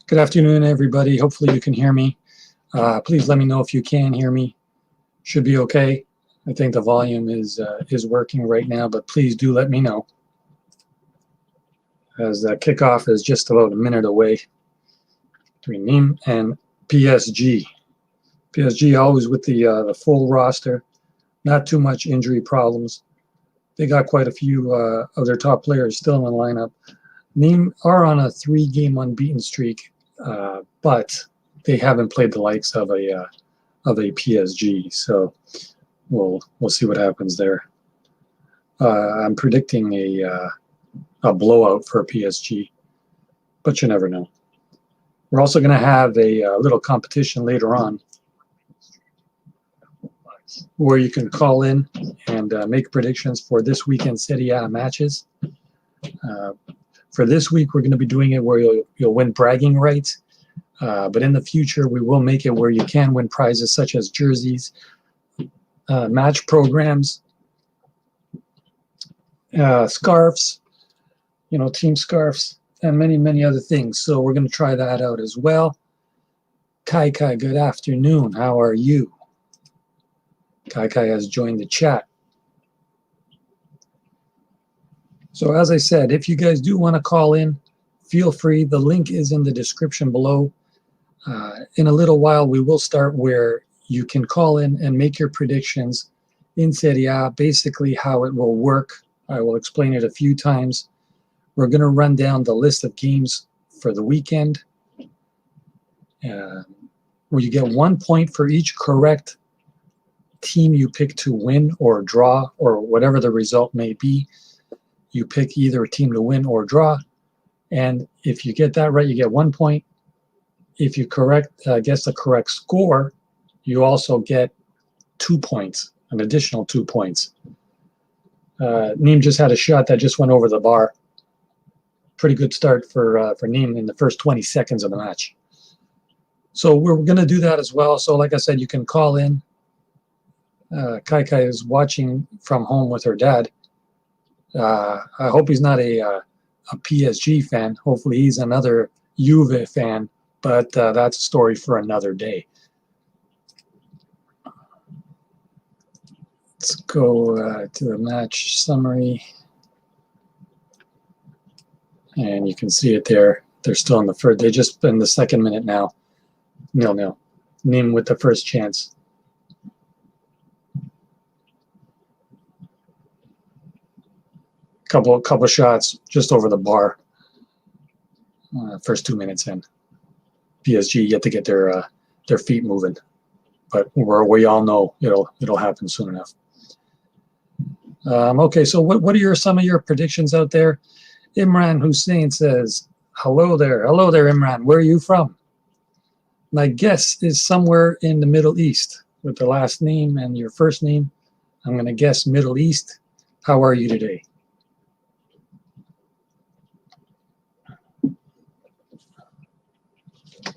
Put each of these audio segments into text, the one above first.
Good afternoon, everybody. Hopefully you can hear me. Please let me know if you can hear me. Should be okay. I think the volume is working right now, but please do let me know, as the kickoff is just about a minute away between Nîmes and PSG. PSG always with the full roster, not too much injury problems. They got quite a few of their top players still in the lineup. Nîmes are on a 3-game unbeaten streak, but they haven't played the likes of a PSG. So we'll see what happens there. I'm predicting a blowout for PSG, but you never know. We're also going to have a little competition later on where you can call in and make predictions for this weekend's Serie A matches. For this week, we're going to be doing it where you'll win bragging rights, but in the future, we will make it where you can win prizes such as jerseys, match programs, scarves, team scarves, and many, many other things. So we're going to try that out as well. Kai, good afternoon. How are you? Kai has joined the chat. So as I said, if you guys do want to call in, feel free. The link is in the description below. In a little while, we will start where you can call in and make your predictions in Serie A, basically how it will work. I will explain it a few times. We're going to run down the list of games for the weekend, where you get 1 point for each correct team you pick to win or draw, or whatever the result may be. You pick either a team to win or draw, and if you get that right, you get 1 point. If you guess the correct score, you also get 2 points, an additional 2 points. Nîmes just had a shot that just went over the bar. Pretty good start for Nîmes in the first 20 seconds of the match. So we're going to do that as well. So like I said, you can call in. Kai is watching from home with her dad. I hope he's not a PSG fan. Hopefully he's another Juve fan, but that's a story for another day. Let's go to the match summary. And you can see it there. They're still in the first. They just in the second minute now. 0-0. Nîmes with the first chance. Couple shots just over the bar. First 2 minutes in. PSG yet to get their feet moving, but we all know it'll happen soon enough. Okay, so what are some of your predictions out there? Imran Hussein says, hello there Imran, where are you from? My guess is somewhere in the Middle East with the last name and your first name. I'm going to guess Middle East. How are you today?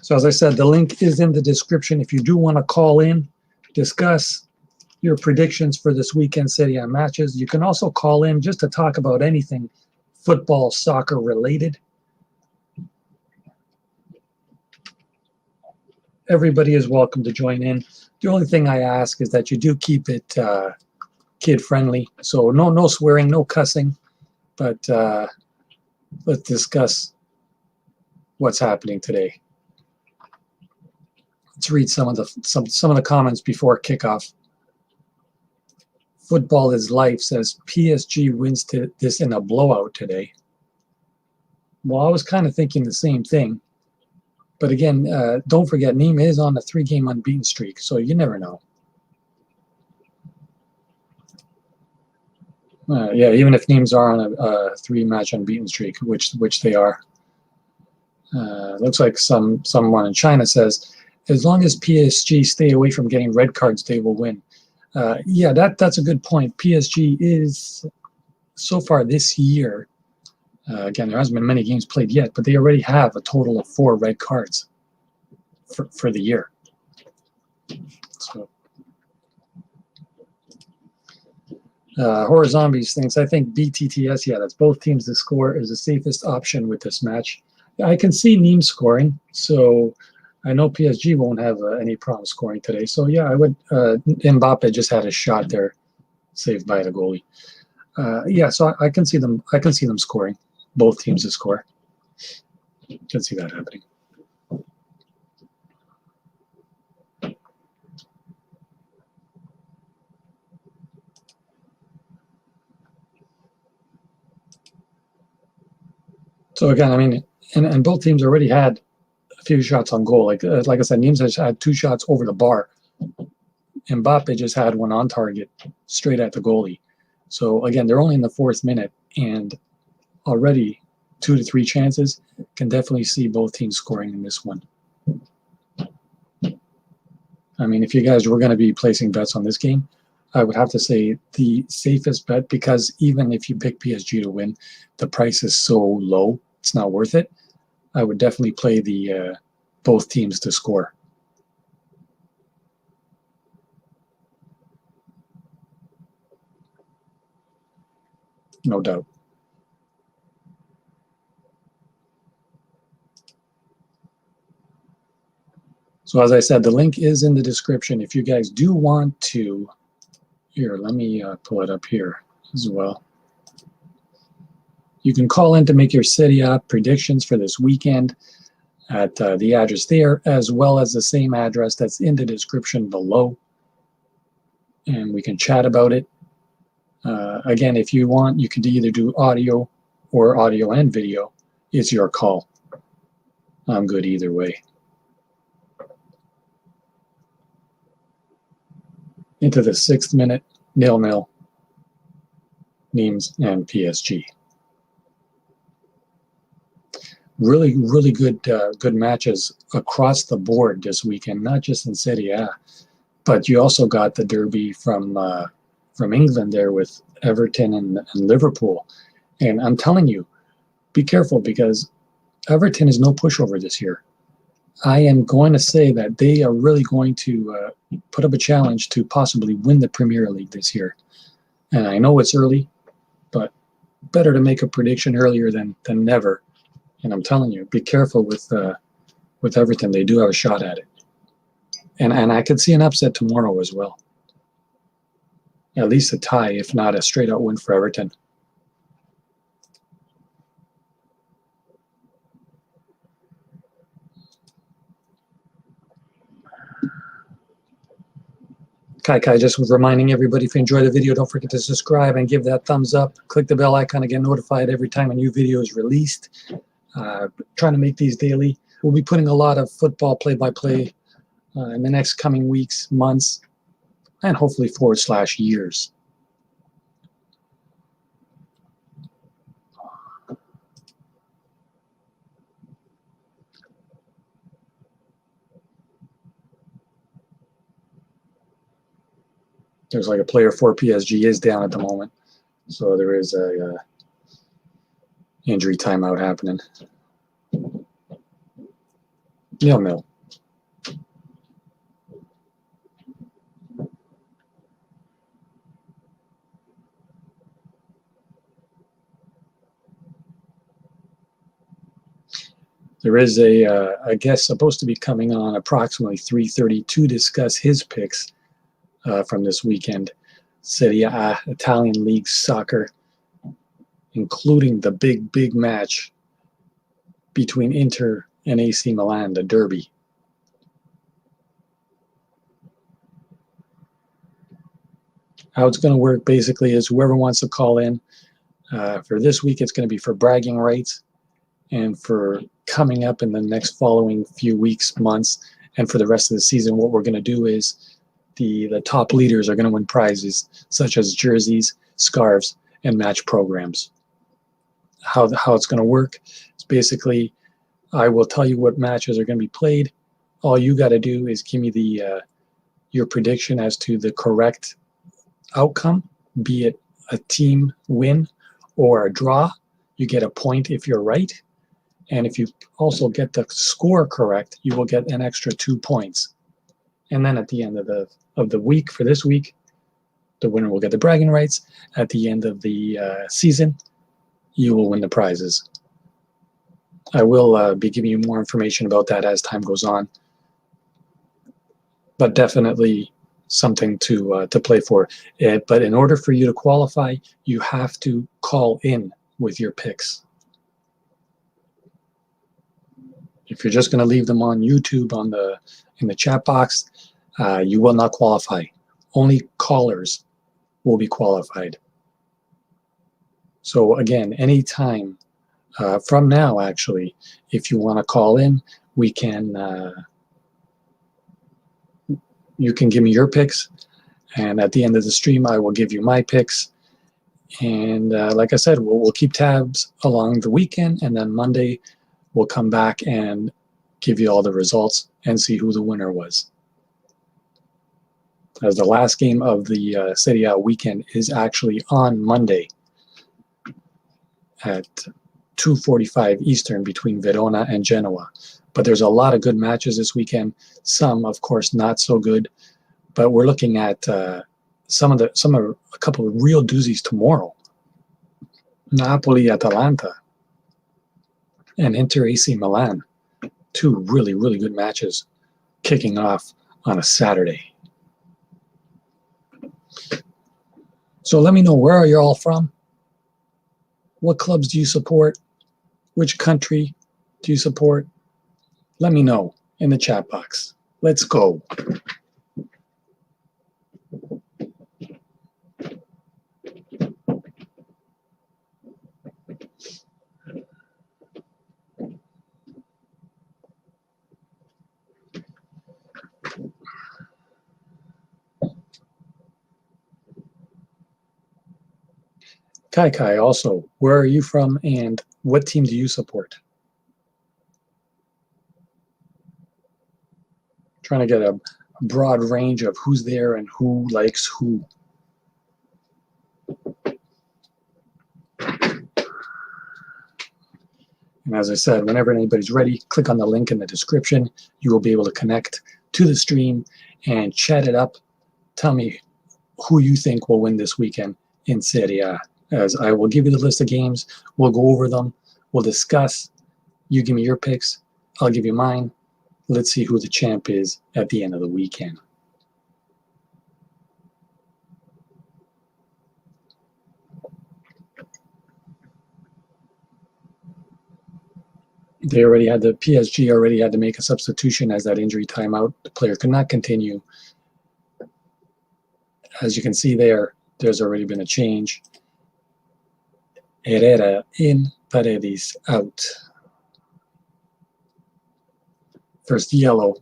So as I said, the link is in the description. If you do want to call in, discuss your predictions for this weekend Serie A matches. You can also call in just to talk about anything football, soccer related. Everybody is welcome to join in. The only thing I ask is that you do keep it kid friendly. So no swearing, no cussing, but let's discuss what's happening today. Let's read some of the comments before kickoff. Football is life says PSG wins this in a blowout today. Well, I was kind of thinking the same thing. But again, don't forget, Nîmes is on a 3-game unbeaten streak, so you never know. Yeah, even if Nîmes are on a 3-match unbeaten streak, which they are. Looks like someone in China says, as long as PSG stay away from getting red cards, they will win. Yeah, that's a good point. PSG is, so far this year, again, there hasn't been many games played yet, but they already have a total of 4 red cards for the year. So, Horror Zombies thinks, I think BTTS, yeah, that's both teams to score, is the safest option with this match. I can see Nîmes scoring, so I know PSG won't have any problem scoring today. So yeah, I would. Mbappe just had a shot there, saved by the goalie. Yeah, so I can see them. I can see them scoring. Both teams to score. Can see that happening. So again, I mean, and both teams already had a few shots on goal. Like I said, Nîmes has had 2 shots over the bar. Mbappe just had one on target, straight at the goalie. So again, they're only in the 4th minute, and already 2 to 3 chances. Can definitely see both teams scoring in this one. I mean, if you guys were going to be placing bets on this game, I would have to say the safest bet, because even if you pick PSG to win, the price is so low, it's not worth it. I would definitely play the both teams to score. No doubt. So as I said, the link is in the description. If you guys do want to, here, let me pull it up here as well. You can call in to make your Serie A predictions for this weekend at the address there, as well as the same address that's in the description below. And we can chat about it. Again, if you want, you can either do audio or audio and video. It's your call. I'm good either way. Into the 6th minute, 0-0. Nîmes and PSG. Really good good matches across the board this weekend, not just in Serie A, but you also got the derby from England there with Everton and Liverpool. And I'm telling you, be careful, because Everton is no pushover this year. I am going to say that they are really going to put up a challenge to possibly win the Premier League this year. And I know it's early, but better to make a prediction earlier than never. And I'm telling you, be careful with Everton. They do have a shot at it. And I could see an upset tomorrow as well. At least a tie, if not a straight-out win for Everton. Kai just was reminding everybody, if you enjoy the video, don't forget to subscribe and give that thumbs up. Click the bell icon to get notified every time a new video is released. Trying to make these daily. We'll be putting a lot of football play-by-play in the next coming weeks, months, and hopefully / years. There's like a player for PSG is down at the moment, so there is a injury timeout happening. 0-0. There is a guest supposed to be coming on approximately 3:30 to discuss his picks from this weekend. Serie A, Italian League soccer, including the big match between Inter and AC Milan, the derby. How it's going to work basically is whoever wants to call in. For this week, it's going to be for bragging rights, and for coming up in the next following few weeks, months, and for the rest of the season, what we're going to do is the top leaders are going to win prizes such as jerseys, scarves, and match programs. How it's going to work is basically, I will tell you what matches are going to be played. All you got to do is give me the your prediction as to the correct outcome, be it a team win or a draw. You get a point if you're right. And if you also get the score correct, you will get an extra 2 points. And then at the end of the week, for this week, the winner will get the bragging rights. At the end of the season, you will win the prizes. I will be giving you more information about that as time goes on. But definitely something to play for. But in order for you to qualify, you have to call in with your picks. If you're just going to leave them on YouTube in the chat box, you will not qualify. Only callers will be qualified. So again, anytime from now, actually, if you want to call in, we can. You can give me your picks, and at the end of the stream, I will give you my picks. And like I said, we'll keep tabs along the weekend, and then Monday we'll come back and give you all the results and see who the winner was. As the last game of the Serie A weekend is actually on Monday at 2:45 Eastern between Verona and Genoa. But there's a lot of good matches this weekend. Some, of course, not so good. But we're looking at a couple of real doozies tomorrow. Napoli, Atalanta, and Inter AC Milan. Two really, really good matches kicking off on a Saturday. So let me know, where are you all from? What clubs do you support? Which country do you support? Let me know in the chat box. Let's go. Kai also, where are you from and what team do you support? Trying to get a broad range of who's there and who likes who. And as I said, whenever anybody's ready, click on the link in the description. You will be able to connect to the stream and chat it up. Tell me who you think will win this weekend in Serie A. As I will give you the list of games, we'll go over them, we'll discuss. You give me your picks, I'll give you mine. Let's see who the champ is at the end of the weekend. PSG already had to make a substitution as that injury timeout. The player could not continue. As you can see there's already been a change. Herrera in, Paredes out. First yellow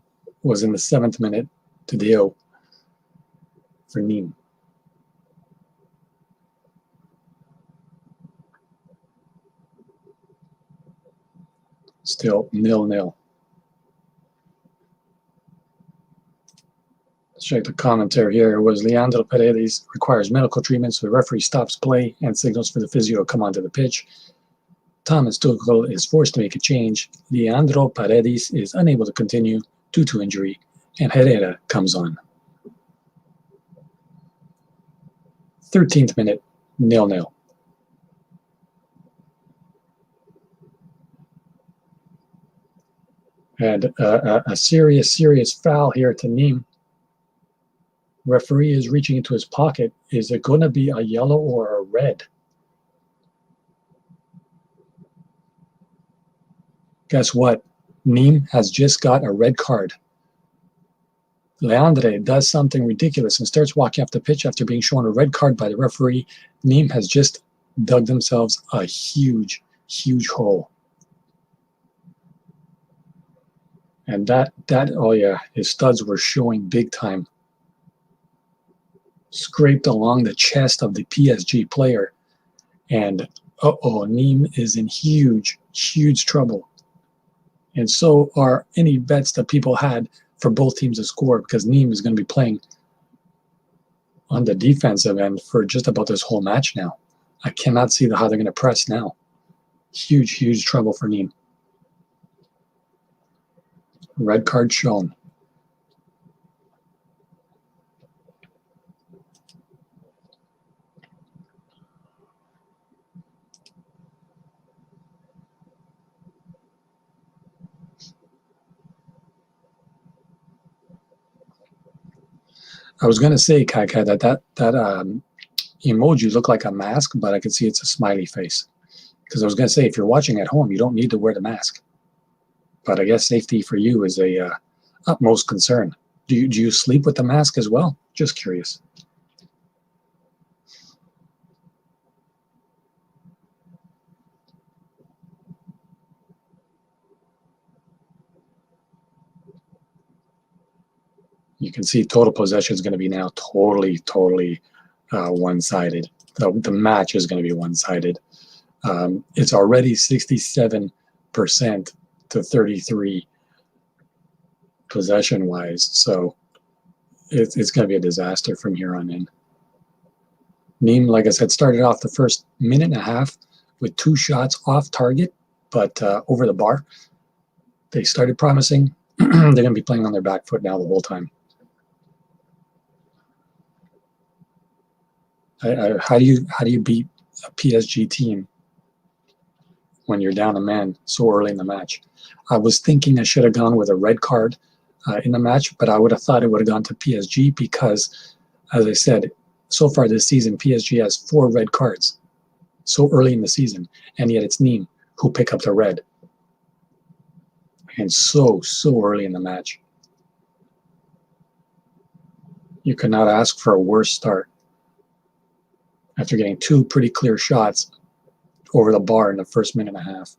was in the 7th minute to Deo for Nîmes. Still 0-0. Let's check the commentary here. It was Leandro Paredes requires medical treatment, so the referee stops play and signals for the physio to come onto the pitch. Thomas Tuchel is forced to make a change. Leandro Paredes is unable to continue due to injury, and Herrera comes on. 13th minute, 0-0. And a serious foul here to Nîmes. Referee is reaching into his pocket. Is it going to be a yellow or a red? Guess what? Nîmes has just got a red card. Leandre does something ridiculous and starts walking off the pitch after being shown a red card by the referee. Nîmes has just dug themselves a huge, huge hole. And oh yeah, his studs were showing big time. Scraped along the chest of the PSG player. And Nîmes is in huge, huge trouble. And so are any bets that people had for both teams to score, because Nîmes is going to be playing on the defensive end for just about this whole match now. I cannot see how they're going to press now. Huge, huge trouble for Nîmes. Red card shown. I was gonna say, Kai, that emoji looked like a mask, but I could see it's a smiley face. Because I was gonna say, if you're watching at home, you don't need to wear the mask. But I guess safety for you is a utmost concern. Do you sleep with the mask as well? Just curious. You can see total possession is going to be now totally one-sided. The match is going to be one-sided. It's already 67% to 33 possession-wise, so it's going to be a disaster from here on in. Nîmes, like I said, started off the first minute and a half with 2 shots off target, but over the bar. They started promising. They're going to be playing on their back foot now the whole time. How do you beat a PSG team when you're down a man so early in the match? I was thinking I should have gone with a red card in the match, but I would have thought it would have gone to PSG because, as I said, so far this season, PSG has 4 red cards so early in the season, and yet it's Nîmes who pick up the red. And so early in the match. You could not ask for a worse start after getting 2 pretty clear shots over the bar in the first minute and a half.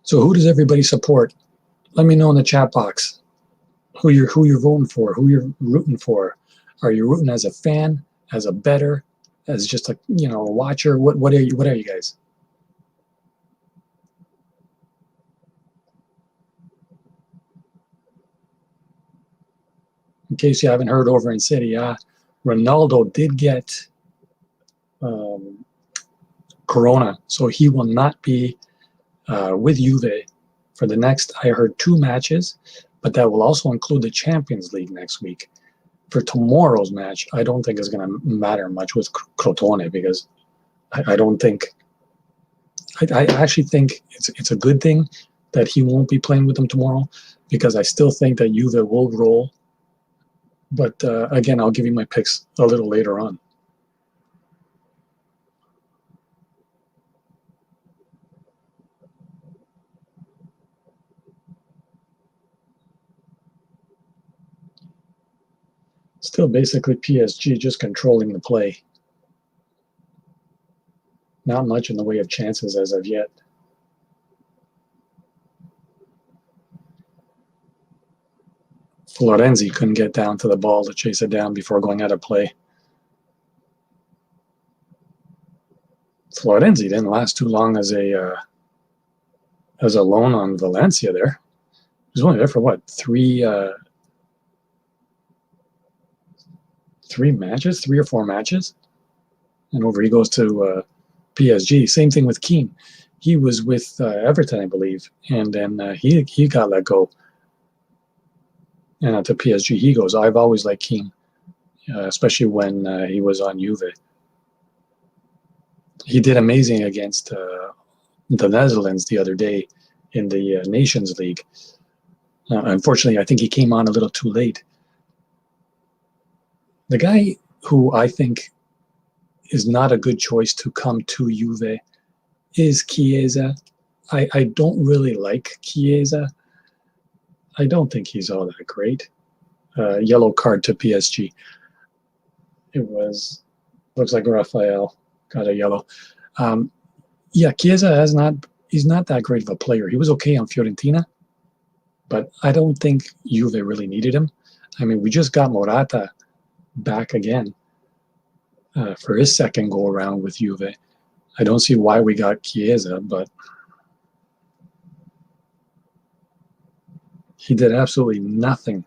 So who does everybody support? Let me know in the chat box who you're voting for, who you're rooting for. Are you rooting as a fan, as a bettor, as just a watcher? What are you guys? In case you haven't heard, over in Serie A, Ronaldo did get Corona, so he will not be with Juve for the next, I heard, 2 matches, but that will also include the Champions League next week. For tomorrow's match, I don't think it's going to matter much with Crotone because I don't think. I actually think it's a good thing that he won't be playing with them tomorrow because I still think that Juve will roll. But again, I'll give you my picks a little later on. Still basically PSG just controlling the play. Not much in the way of chances as of yet. Florenzi couldn't get down to the ball to chase it down before going out of play. Florenzi didn't last too long as a loan on Valencia there. He was only there for what, 3 matches, 3 or 4 matches, and over he goes to PSG. Same thing with Keane. He was with Everton, I believe, and then he got let go. And to PSG he goes. I've always liked Keane, especially when he was on Juve. He did amazing against the Netherlands the other day in the Nations League. Unfortunately, I think he came on a little too late. The guy who I think is not a good choice to come to Juve is Chiesa. I don't really like Chiesa. I don't think he's all that great. Yellow card to PSG. It looks like Rafael got a yellow. Yeah, Chiesa he's not that great of a player. He was okay on Fiorentina, but I don't think Juve really needed him. I mean, we just got Morata back again for his second go around with Juve. I don't see why we got Chiesa, but he did absolutely nothing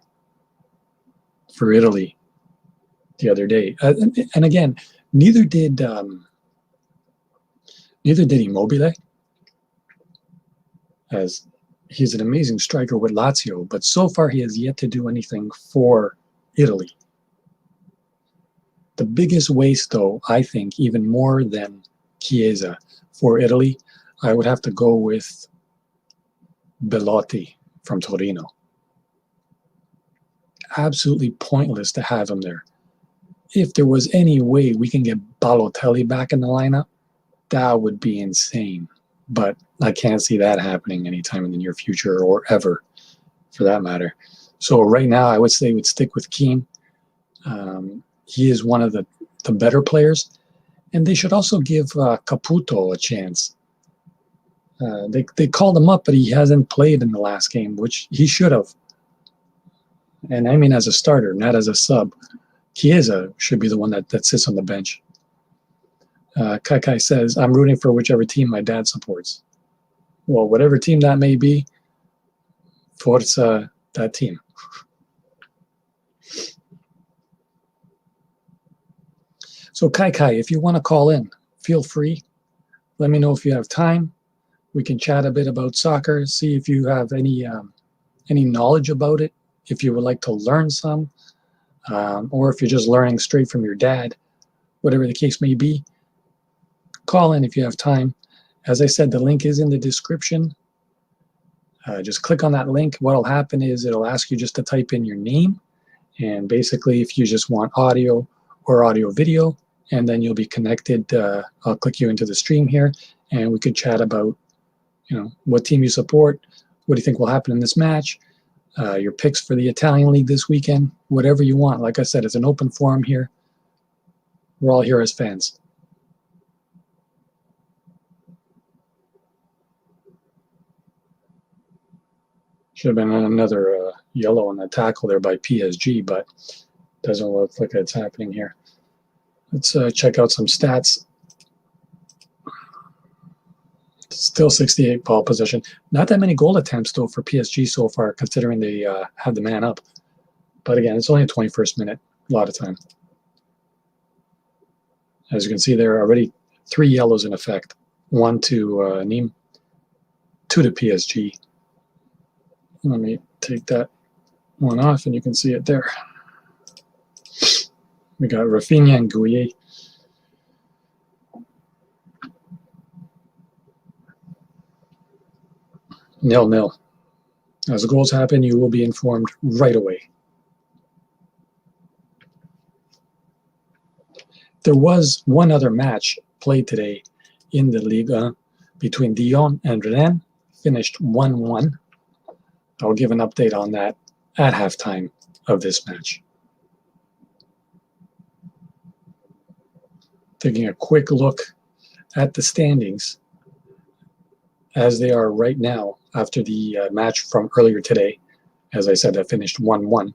for Italy the other day. And again, neither did Immobile, as he's an amazing striker with Lazio, but so far he has yet to do anything for Italy. The biggest waste, though, I think, even more than Chiesa. For Italy, I would have to go with Belotti from Torino. Absolutely pointless to have him there. If there was any way we can get Balotelli back in the lineup, that would be insane. But I can't see that happening anytime in the near future or ever, for that matter. So right now, I would say we'd stick with Keane. He is one of the better players. And they should also give Caputo a chance. They called him up, but he hasn't played in the last game, which he should have. And I mean as a starter, not as a sub. Chiesa should be the one that sits on the bench. Kai says, I'm rooting for whichever team my dad supports. Well, whatever team that may be, Forza that team. So Kai, if you want to call in, feel free. Let me know if you have time. We can chat a bit about soccer, see if you have any knowledge about it, if you would like to learn some, or if you're just learning straight from your dad, whatever the case may be. Call in if you have time. As I said, the link is in the description. Just click on that link. What will happen is it'll ask you just to type in your name, and basically if you just want audio or audio video, and then you'll be connected. I'll click you into the stream here, and we could chat about, what team you support, what do you think will happen in this match, your picks for the Italian League this weekend, whatever you want. Like I said, it's an open forum here. We're all here as fans. Should have been another yellow on the tackle there by PSG, but doesn't look like it's happening here. Let's check out some stats. Still 68 ball possession. Not that many goal attempts, though, for PSG so far, considering they had the man up. But again, it's only the 21st minute. A lot of time. As you can see, there are already 3 yellows in effect. 1 to Nîmes, 2 to PSG. Let me take that one off, and you can see it there. We got Rafinha and Gouillet. Nil-nil. As the goals happen, you will be informed right away. There was one other match played today in the Ligue between Lyon and Rennes, finished 1-1. I'll give an update on that at halftime of this match. Taking a quick look at the standings as they are right now after the match from earlier today. As I said, that finished 1-1.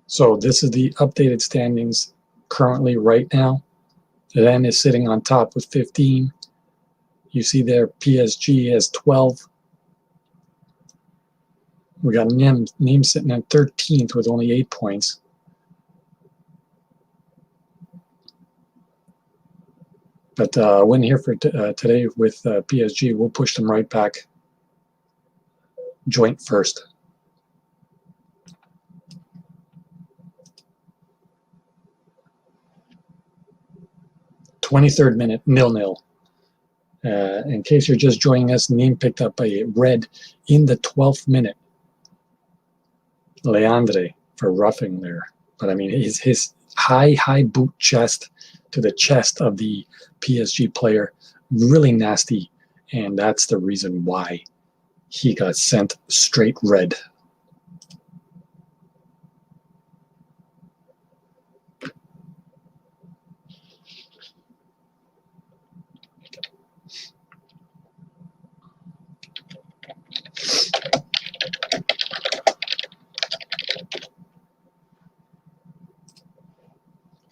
So this is the updated standings currently right now. Rennes is sitting on top with 15. You see there PSG has 12. We got Nîmes sitting at 13th with only 8 points. But a win here for today with PSG will push them right back joint first. (23rd minute, 0-0). In case you're just joining us, Nîmes picked up a red in the 12th minute. Leandre for roughing there. But I mean, his high boot chest to the chest of the PSG player, really nasty. And that's the reason why he got sent straight red.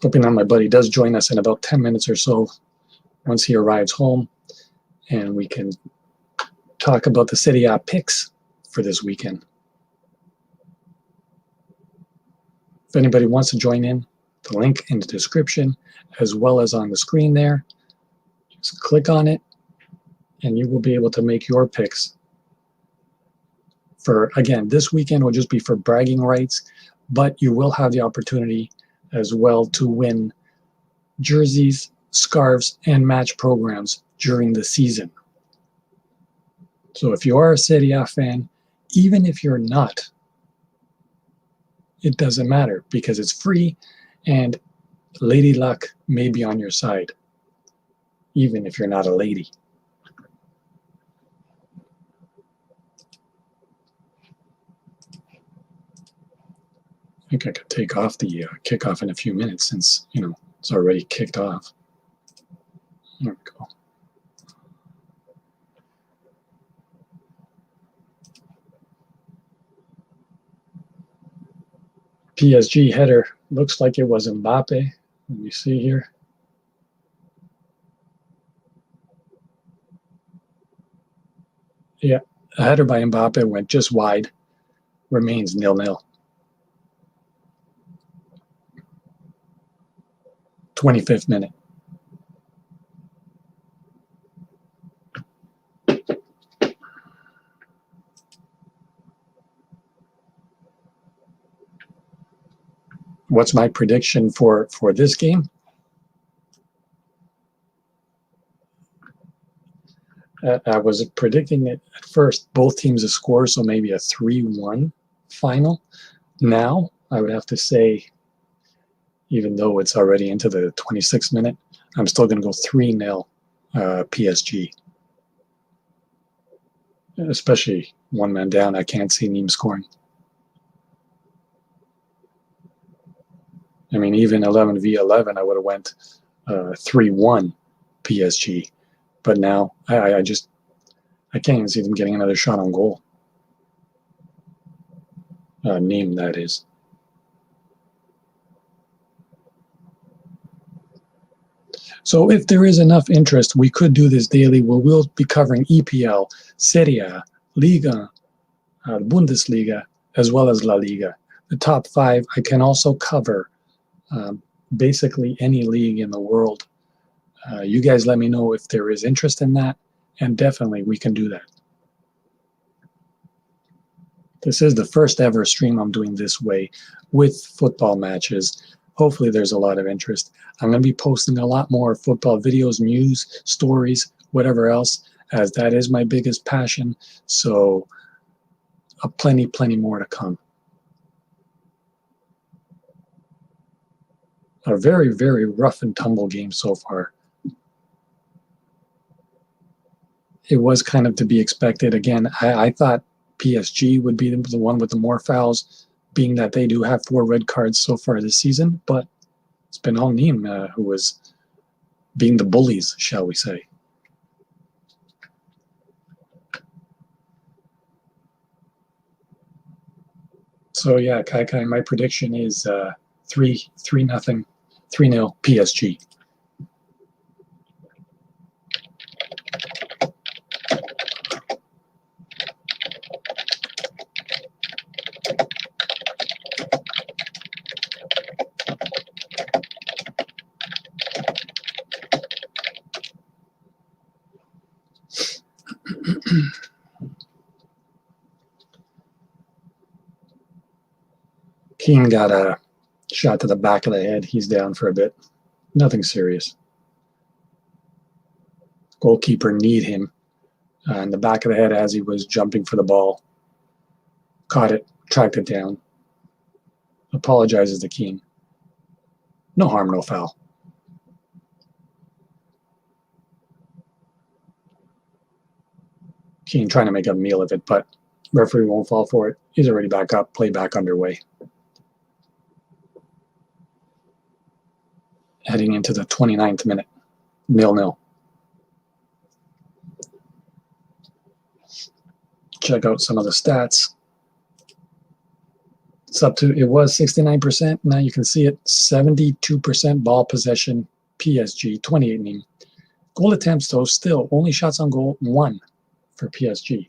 Hoping that my buddy does join us in about 10 minutes or so once he arrives home, and we can talk about the Serie A picks for this weekend. If anybody wants to join in, the link in the description as well as on the screen there. Just click on it and you will be able to make your picks for, again, this weekend will just be for bragging rights, but you will have the opportunity as well to win jerseys, scarves, and match programs during the season. So if you are a Serie A fan, even if you're not, it doesn't matter because it's free and Lady Luck may be on your side, even if you're not a lady. I think I could take off the kickoff in a few minutes since, it's already kicked off. There we go. PSG header looks like it was Mbappe. Let me see here. Yeah, a header by Mbappe went just wide. Remains 0-0. 25th minute. What's my prediction for this game? I was predicting it at first, both teams to score, so maybe a 3-1 final. Now, I would have to say, even though it's already into the 26th minute, I'm still going to go 3-0 PSG. Especially one man down, I can't see Nîmes scoring. I mean, even 11v11, I would have went 3-1 PSG. But now, I can't even see them getting another shot on goal. Nîmes, that is. So if there is enough interest, we could do this daily where we'll be covering EPL, Serie A, Ligue, Bundesliga, as well as La Liga. The top 5, I can also cover basically any league in the world. You guys let me know if there is interest in that, and definitely we can do that. This is the first ever stream I'm doing this way with football matches. Hopefully there's a lot of interest. I'm going to be posting a lot more football videos, news, stories, whatever else, as that is my biggest passion. So plenty more to come. A very, very rough and tumble game so far. It was kind of to be expected. Again, I thought PSG would be the one with the more fouls, being that they do have 4 red cards so far this season, but it's been all Nîmes who was being the bullies, shall we say. So yeah, Kai, my prediction is 3-0 PSG. Keane got a shot to the back of the head. He's down for a bit. Nothing serious. Goalkeeper kneed him in the back of the head as he was jumping for the ball. Caught it, tracked it down. Apologizes to Keane. No harm, no foul. Keane trying to make a meal of it, but referee won't fall for it. He's already back up, play back underway. Heading into the 29th minute. 0-0. Check out some of the stats. It's up to, it was 69%. Now you can see it, 72% ball possession, PSG, 28 Nîmes. Goal attempts, though, still only shots on goal, 1 for PSG.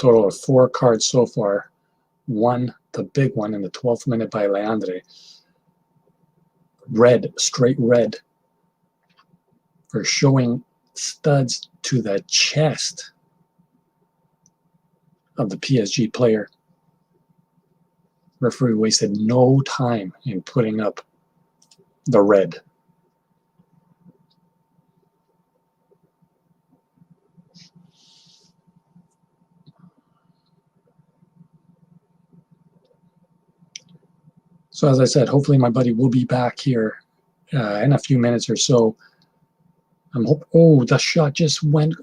Total of 4 cards so far. One, the big one in the 12th minute by Leandre. Red, straight red, for showing studs to the chest of the PSG player. Referee wasted no time in putting up the red. So as I said, hopefully my buddy will be back here in a few minutes or so. Oh, the shot just went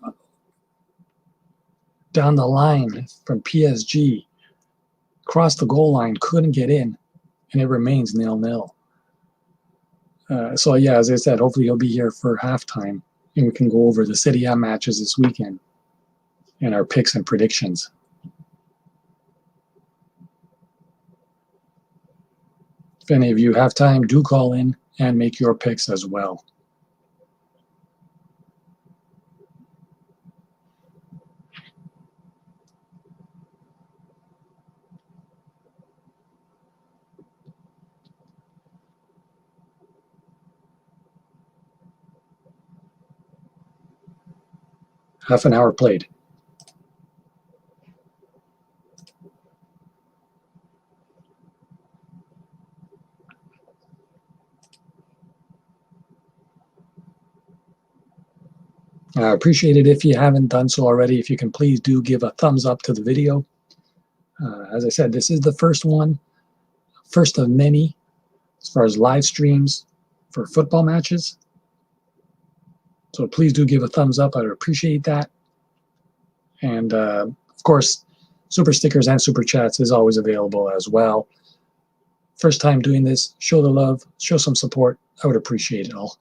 down the line from PSG. Crossed the goal line, couldn't get in, and it remains 0-0. So yeah, as I said, hopefully he'll be here for halftime, and we can go over the Serie A matches this weekend and our picks and predictions. If any of you have time, do call in and make your picks as well. Half an hour played. I appreciate it if you haven't done so already. If you can please do give a thumbs up to the video. As I said, this is the first one, first of many as far as live streams for football matches. So please do give a thumbs up. I'd appreciate that. And of course, super stickers and super chats is always available as well. First time doing this, show the love, show some support. I would appreciate it all.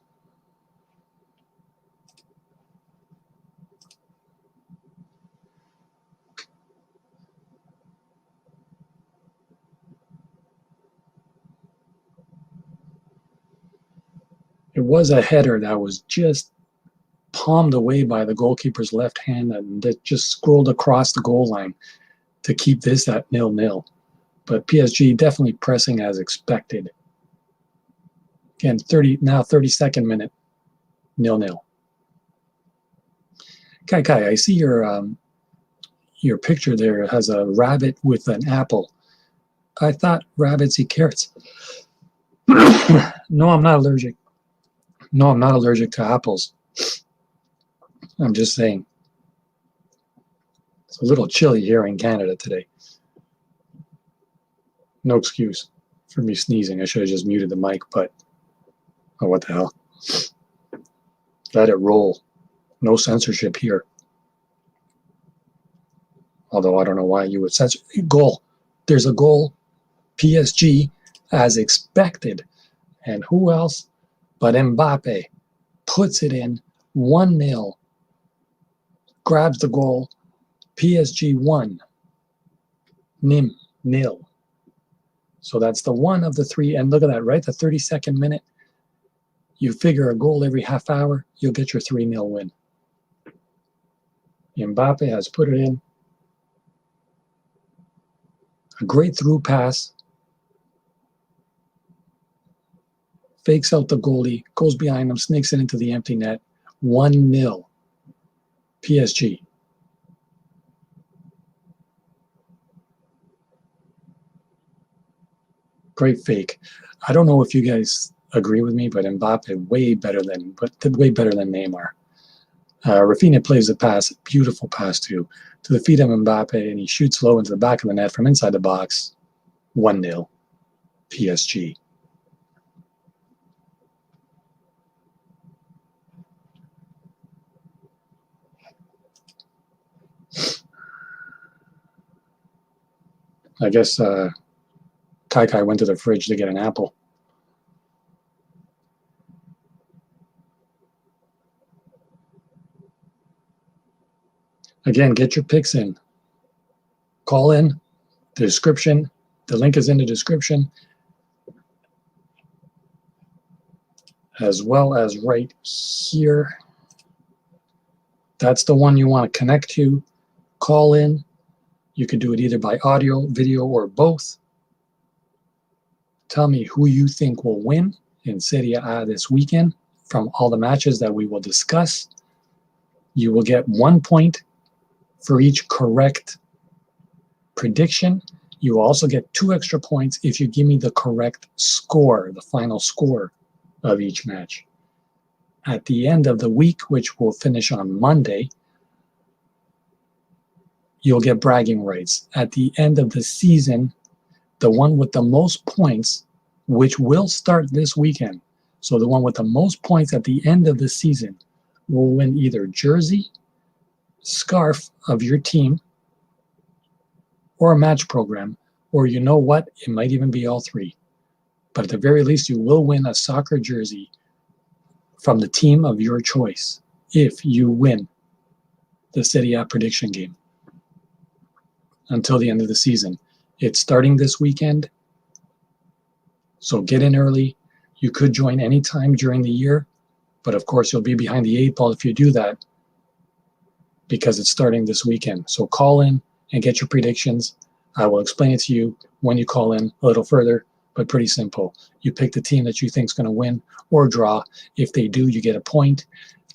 It was a header that was just palmed away by the goalkeeper's left hand and that just scrolled across the goal line to keep this at 0-0. But PSG definitely pressing as expected. Again, 32nd minute, 0-0. Kai, I see your picture there has a rabbit with an apple. I thought rabbits eat carrots. No, I'm not allergic. No, I'm not allergic to apples. I'm just saying. It's a little chilly here in Canada today. No excuse for me sneezing. I should have just muted the mic, but oh, what the hell. Let it roll. No censorship here. Although I don't know why you would censor. Goal. There's a goal. PSG as expected. And who else but Mbappe puts it in 1-0. Grabs the goal. PSG 1. Nîmes 0. So that's the one of the three. And look at that, right? The 32nd minute. You figure a goal every half hour, you'll get your 3-0 win. Mbappe has put it in. A great through pass. Fakes out the goalie, goes behind him, sneaks it into the empty net. 1-0. PSG. Great fake. I don't know if you guys agree with me, but Mbappe way better than Neymar. Rafinha plays the pass, beautiful pass to the feet of Mbappe, and he shoots low into the back of the net from inside the box. 1-0. PSG. I guess Kai went to the fridge to get an apple. Again, get your picks in. Call in. The description. The link is in the description. As well as right here. That's the one you want to connect to. Call in. You could do it either by audio, video, or both. Tell me who you think will win in Serie A this weekend from all the matches that we will discuss. You will get 1 point for each correct prediction. You will also get 2 extra points if you give me the correct score, the final score of each match. At the end of the week, which will finish on Monday, you'll get bragging rights. At the end of the season, the one with the most points, which will start this weekend, so the one with the most points at the end of the season will win either jersey, scarf of your team, or a match program, or you know what, it might even be all three. But at the very least, you will win a soccer jersey from the team of your choice if you win the Serie A prediction game until the end of the season. It's starting this weekend, so get in early. You could join anytime during the year, but of course you'll be behind the 8 ball if you do that because it's starting this weekend. So call in and get your predictions. I will explain it to you when you call in a little further, but pretty simple. You pick the team that you think is going to win or draw. If they do, you get a point.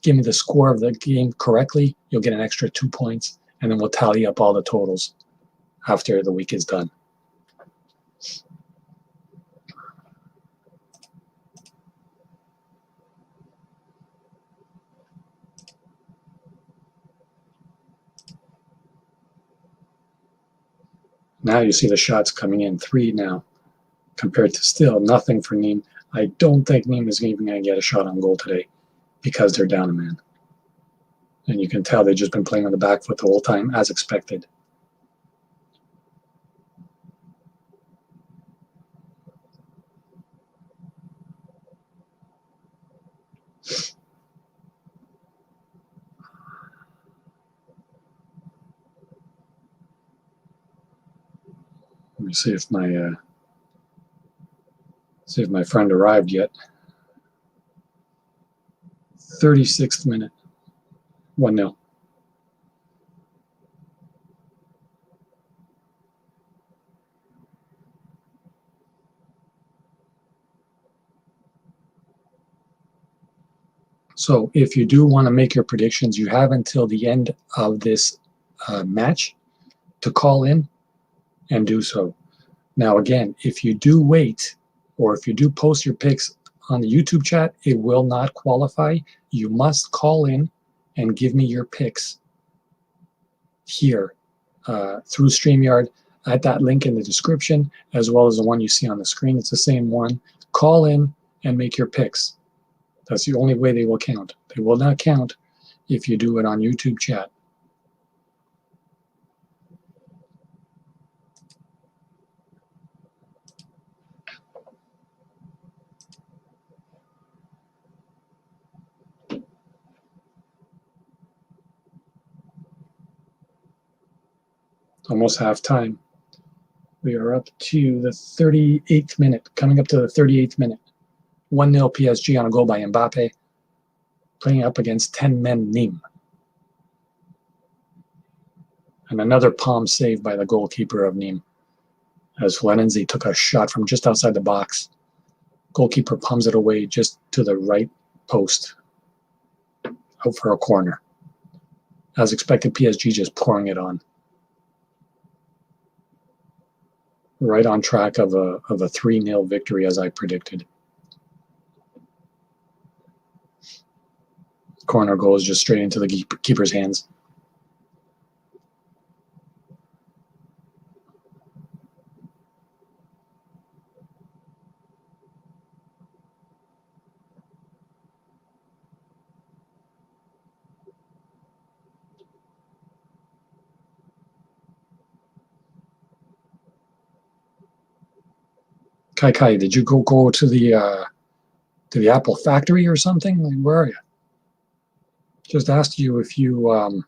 Give me the score of the game correctly, you'll get an extra 2 points, and then we'll tally up all the totals after the week is done. Now you see the shots coming in, 3 now, compared to still nothing for Nîmes. I don't think Nîmes is even going to get a shot on goal today because they're down a man. And you can tell they've just been playing on the back foot the whole time, as expected. Let me see if my friend arrived yet. 36th minute, 1-0. So if you do want to make your predictions, you have until the end of this match to call in and do so. Now, again, if you do wait or if you do post your picks on the YouTube chat, it will not qualify. You must call in and give me your picks here through StreamYard at that link in the description, as well as the one you see on the screen. It's the same one. Call in and make your picks. That's the only way they will count. They will not count if you do it on YouTube chat. Almost half time. We are up to the 38th minute, coming up to the 38th minute. 1-0 PSG on a goal by Mbappe, playing up against 10 men Nîmes. And another palm save by the goalkeeper of Nîmes, as Florenzi took a shot from just outside the box. Goalkeeper palms it away just to the right post, out for a corner. As expected, PSG just pouring it on. Right on track of a 3-0 victory, as I predicted. Corner goes just straight into the keeper's hands. Kai, did you go to the Apple factory or something? Like, where are you? Just asked you if you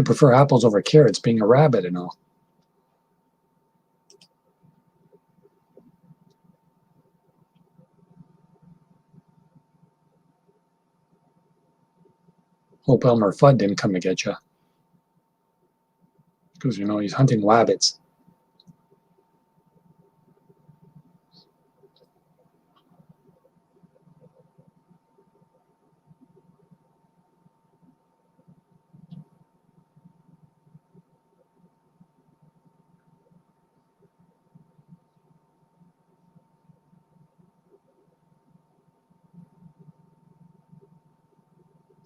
prefer apples over carrots, being a rabbit and all. Hope Elmer Fudd didn't come to get you. because, you know, he's hunting wabbits.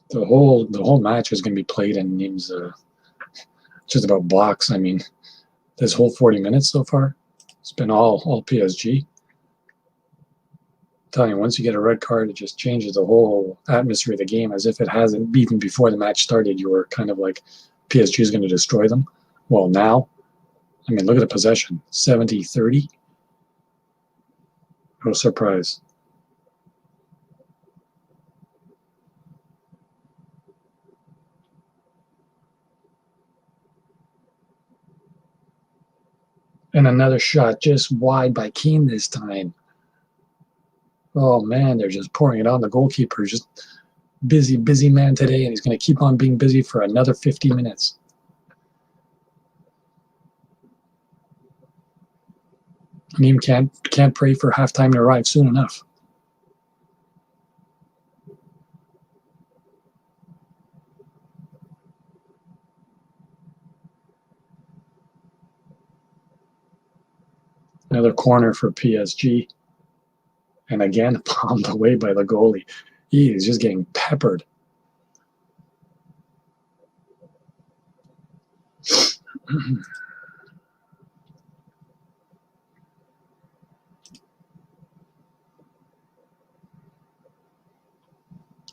The whole match is going to be played in Nîmes, just about blocks. I mean, this whole 40 minutes so far, it's been all PSG. I'm telling you, once you get a red card, it just changes the whole atmosphere of the game, as if it hasn't. Even before the match started, you were kind of like, PSG is going to destroy them. Well, now, I mean, look at the possession, 70-30. No surprise. And another shot just wide by Keane this time. Oh, man, they're just pouring it on. The goalkeeper is just busy man today, and he's going to keep on being busy for another 50 minutes. Nîmes can't pray for halftime to arrive soon enough. Another corner for PSG. And again, bombed away by the goalie. He is just getting peppered.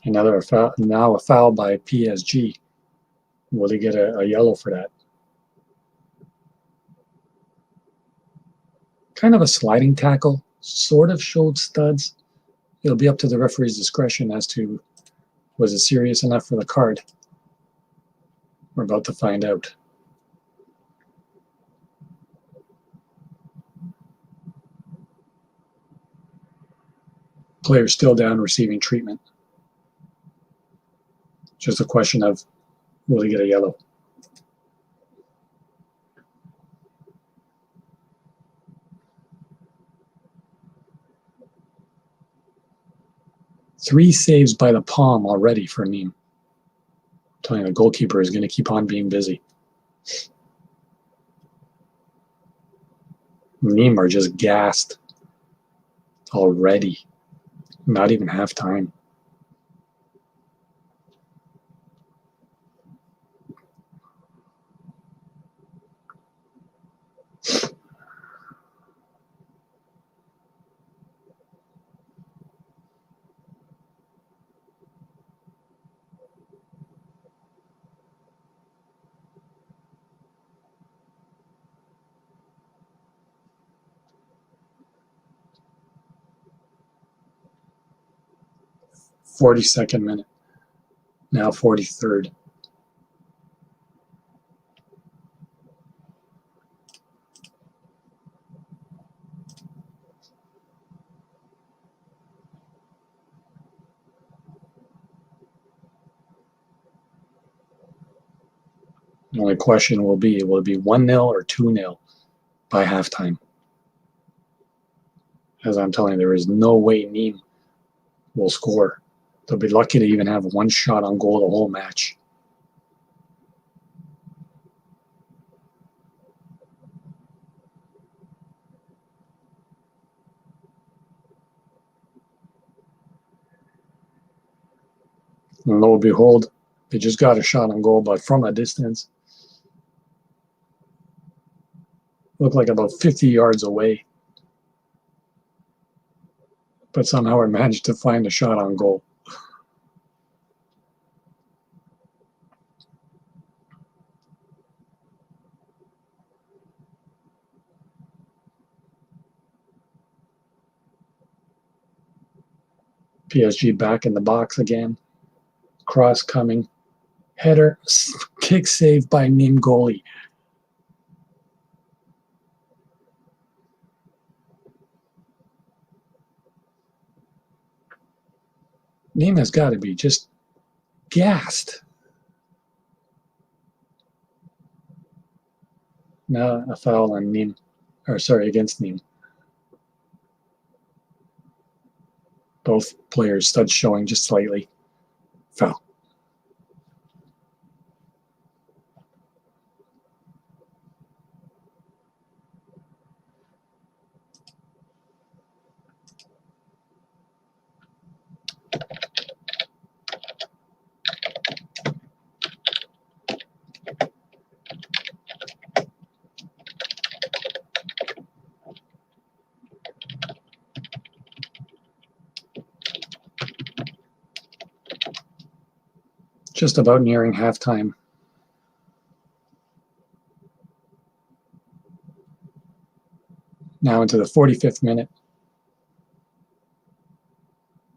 Another foul, now a foul by PSG. Will they get a yellow for that? Kind of a sliding tackle, sort of showed studs. It'll be up to the referee's discretion as to was it serious enough for the card. We're about to find out. Player still down, receiving treatment. Just a question of, will he get a yellow? Three saves by the palm already for Nîmes. I'm telling you, the goalkeeper is going to keep on being busy. Nîmes are just gassed already. Not even half time. .42 minute. Now 43rd. The only question will it be 1-0 or 2-0 by halftime? As I'm telling you, there is no way Nîmes will score. They'll be lucky to even have one shot on goal the whole match. And lo and behold, they just got a shot on goal, but from a distance. Looked like about 50 yards away. But somehow I managed to find a shot on goal. PSG back in the box again. Cross coming. Header. Kick save by Nîmes goalie. Nîmes has got to be just gassed. A foul on Nîmes, against Nîmes. Both players' studs showing just slightly. Foul. Just about nearing halftime. Now into the 45th minute.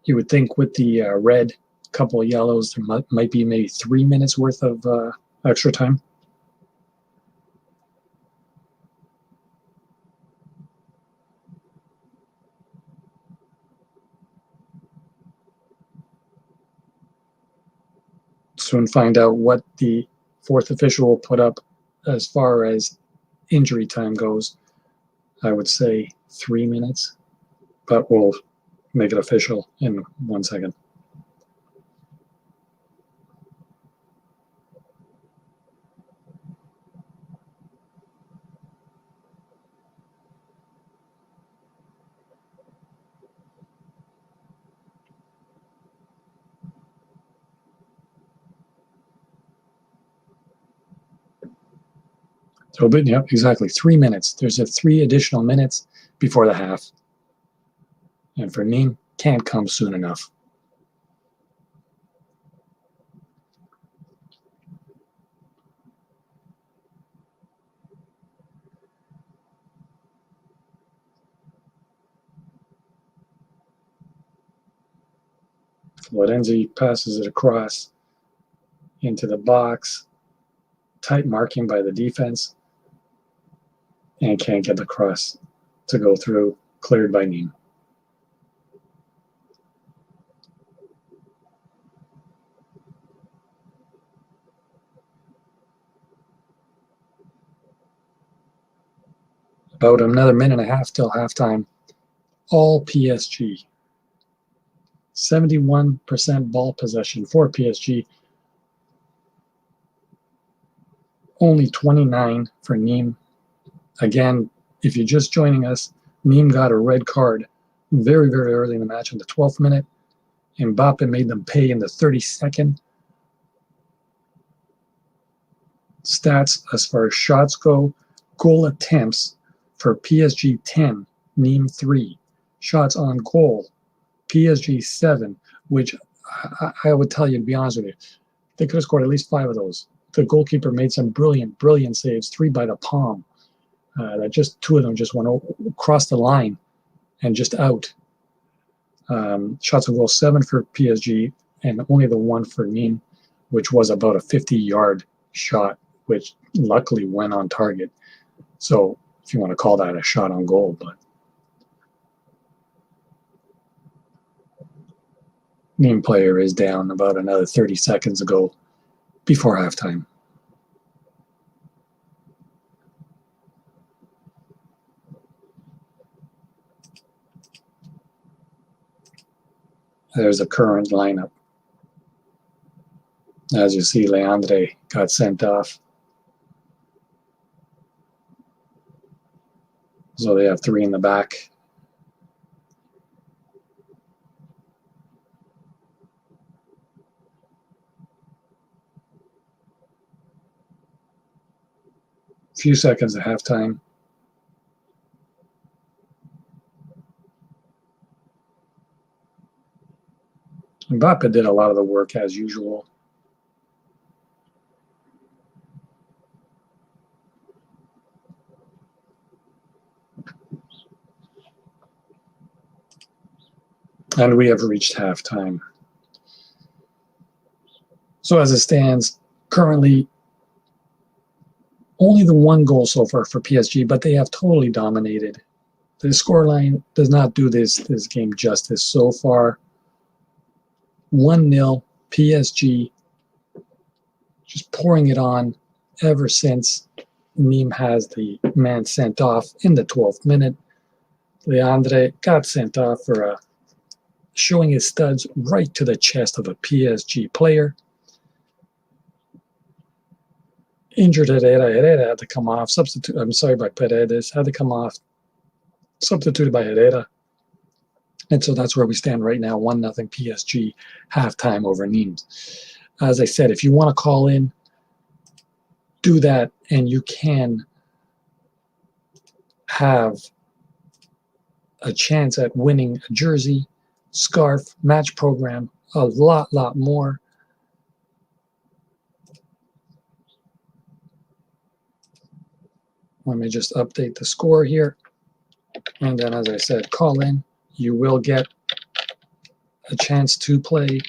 You would think with the red, couple of yellows, there might be maybe 3 minutes worth of extra time. Soon find out what the fourth official will put up as far as injury time goes. I would say 3 minutes, but we'll make it official in 1 second. So, but yeah, exactly 3 minutes. There's 3 additional minutes before the half. And for Nîmes, can't come soon enough. Lorenzi passes it across into the box. Tight marking by the defense. And can't get the cross to go through. Cleared by Nîmes. About another minute and a half till halftime. All PSG. 71% ball possession for PSG. Only 29 for Nîmes. Again, if you're just joining us, Nîmes got a red card very, very early in the match in the 12th minute. Mbappe made them pay in the 32nd. Stats as far as shots go, goal attempts for PSG 10, Nîmes 3. Shots on goal, PSG 7, which I would tell you, to be honest with you, they could have scored at least 5 of those. The goalkeeper made some brilliant, brilliant saves, 3 by the palm. That just 2 of them just went across the line and just out. Shots on goal 7 for PSG and only the 1 for Nîmes, which was about a 50-yard shot, which luckily went on target. So if you want to call that a shot on goal, but Nîmes player is down about another 30 seconds ago before halftime. There's a current lineup. As you see, Leandre got sent off. So they have 3 in the back. Few seconds at halftime. Mbappe did a lot of the work as usual. And we have reached halftime. So as it stands, currently only the 1 goal so far for PSG, but they have totally dominated. The scoreline does not do this game justice so far. 1-0 PSG, just pouring it on ever since Nîmes has the man sent off in the 12th minute. Leandre got sent off for showing his studs right to the chest of a PSG player. Injured Herrera had to come off. By Paredes, had to come off. Substituted by Herrera. And so that's where we stand right now, 1-0 PSG, halftime over Nîmes. As I said, if you want to call in, do that, and you can have a chance at winning a jersey, scarf, match program, a lot more. Let me just update the score here. And then, as I said, call in. You will get a chance to play,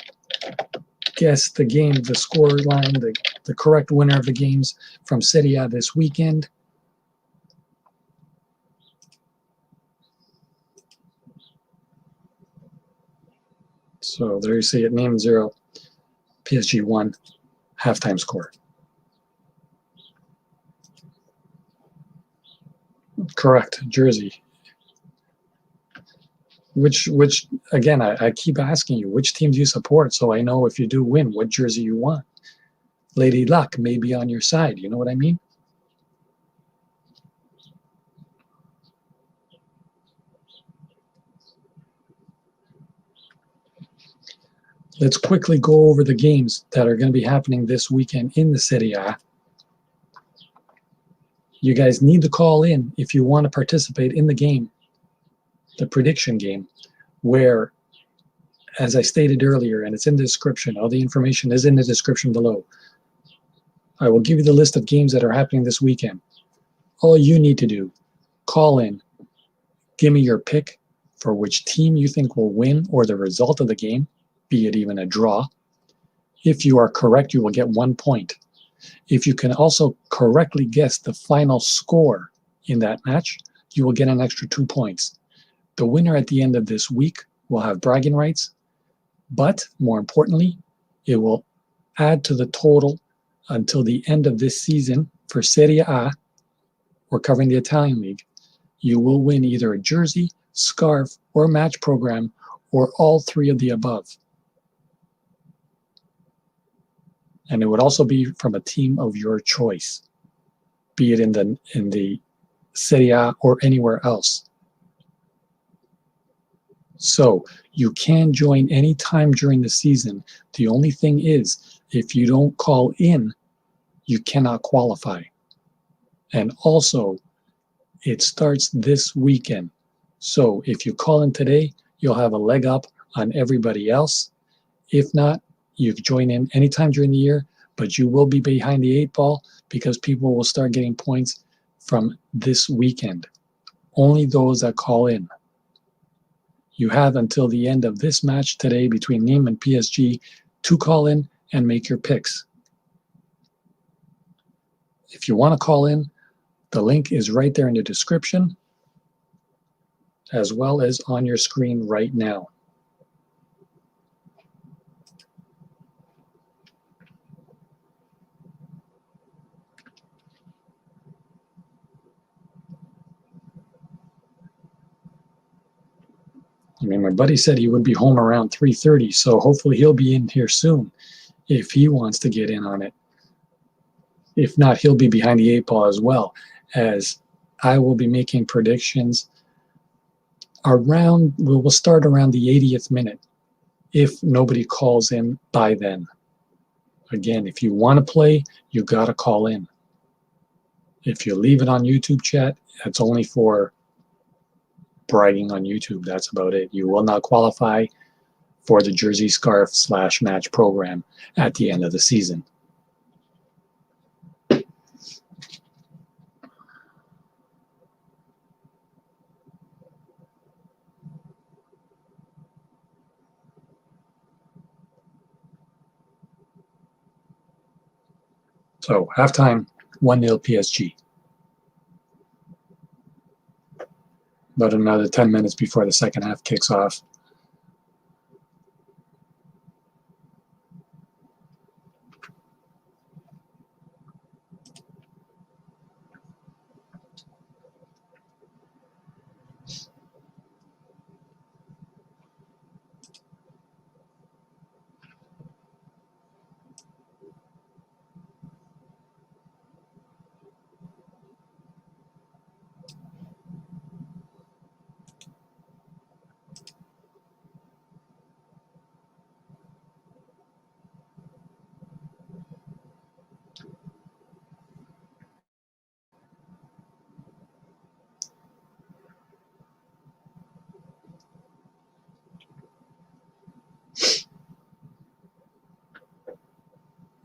guess the game, the score line, the correct winner of the games from Serie A this weekend. So there you see it, Nîmes 0, PSG 1, halftime score. Correct, jersey. Which again, I keep asking you, which team do you support, so I know if you do win, what jersey you want. Lady Luck may be on your side, you know what I mean? Let's quickly go over the games that are going to be happening this weekend in the Serie A. You guys need to call in if you want to participate in the game, the prediction game, where, as I stated earlier, and it's in the description, all the information is in the description below. I will give you the list of games that are happening this weekend. All you need to do, call in, give me your pick for which team you think will win or the result of the game, be it even a draw. If you are correct, you will get 1 point. If you can also correctly guess the final score in that match, you will get an extra 2 points. The winner at the end of this week will have bragging rights, but more importantly, it will add to the total until the end of this season for Serie A. We're covering the Italian League. You will win either a jersey, scarf, or match program, or all three of the above. And it would also be from a team of your choice, be it in the Serie A or anywhere else. So you can join any time during the season. The only thing is, if you don't call in, you cannot qualify. And also, it starts this weekend. So if you call in today, you'll have a leg up on everybody else. If not, you can join in anytime during the year, but you will be behind the 8 ball because people will start getting points from this weekend. Only those that call in. You have until the end of this match today between Nîmes and PSG to call in and make your picks. If you want to call in, the link is right there in the description, as well as on your screen right now. I mean, my buddy said he would be home around 3:30, so hopefully he'll be in here soon if he wants to get in on it. If not, he'll be behind the 8 ball as well, as I will be making predictions around, we'll start around the 80th minute if nobody calls in by then. Again, if you want to play, you got to call in. If you leave it on YouTube chat, that's only for bragging on YouTube. That's about it. You will not qualify for the jersey, scarf / match program at the end of the season. So halftime, 1-0 PSG. About another 10 minutes before the second half kicks off.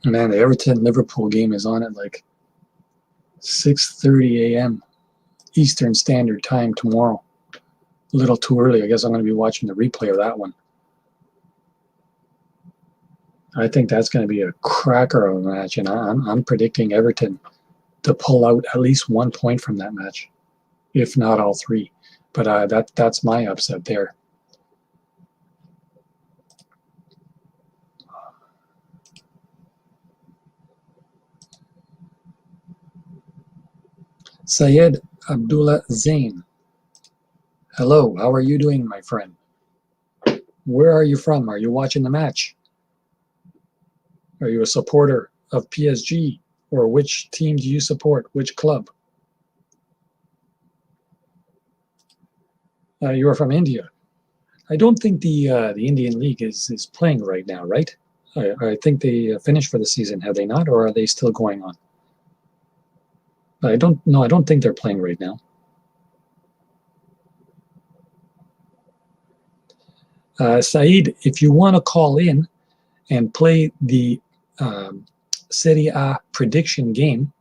Man, the Everton-Liverpool game is on at like 6:30 a.m. Eastern Standard Time tomorrow. A little too early. I guess I'm going to be watching the replay of that one. I think that's going to be a cracker of a match, and I'm predicting Everton to pull out at least 1 point from that match, if not all three. But that's my upset there. Sayed Abdullah Zain. Hello, how are you doing, my friend? Where are you from? Are you watching the match? Are you a supporter of PSG? Or which team do you support? Which club? You are from India. I don't think the Indian League is playing right now, right? I think they finished for the season, have they not? Or are they still going on? I don't think they're playing right now. Saeed, if you want to call in and play the Serie A prediction game,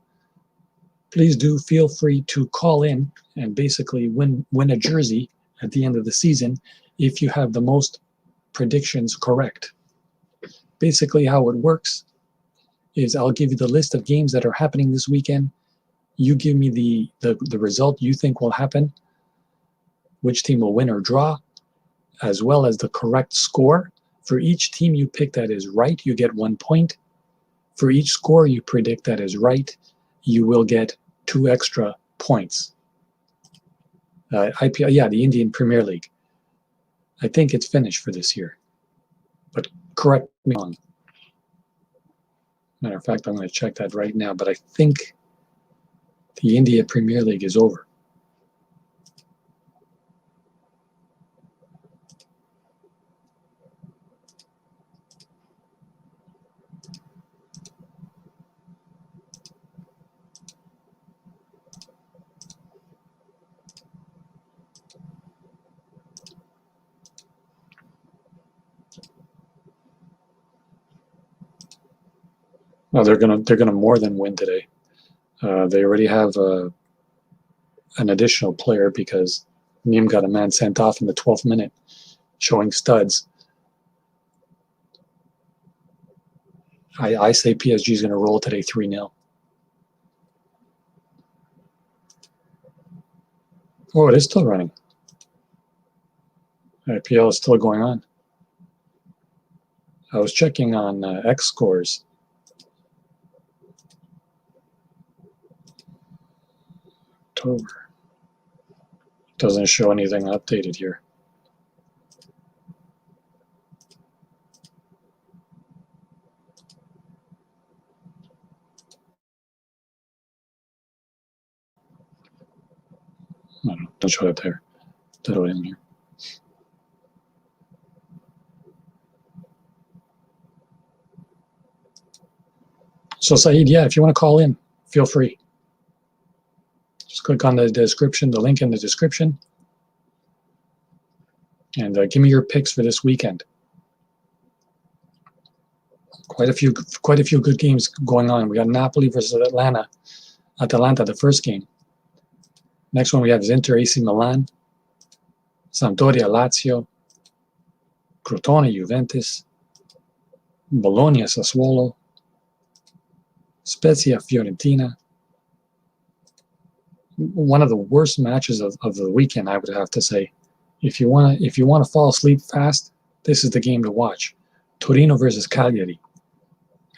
please do feel free to call in and basically win a jersey at the end of the season if you have the most predictions correct. Basically how it works is I'll give you the list of games that are happening this weekend. You give me the result you think will happen, which team will win or draw, as well as the correct score. For each team you pick that is right, you get 1 point. For each score you predict that is right, you will get 2 extra points. IPL, the Indian Premier League. I think it's finished for this year, but correct me wrong. Matter of fact, I'm going to check that right now, but I think the India Premier League is over. No, they're gonna more than win today. They already have an additional player because Nîmes got a man sent off in the 12th minute, showing studs. I say PSG is going to roll today 3-0. Oh, it is still running. IPL is still going on. I was checking on X scores. October. Doesn't show anything updated here. No, don't show it there. Throw it in here. So Saeed, if you want to call in, feel free. Just click on the description, the link in the description, and give me your picks for this weekend. Quite a few good games going on. We got Napoli versus Atalanta, the first game. Next one we have is Inter AC Milan, Sampdoria Lazio, Crotone Juventus, Bologna Sassuolo, Spezia Fiorentina. One of the worst matches of the weekend, I would have to say. If you want to fall asleep fast, this is the game to watch. Torino versus Cagliari.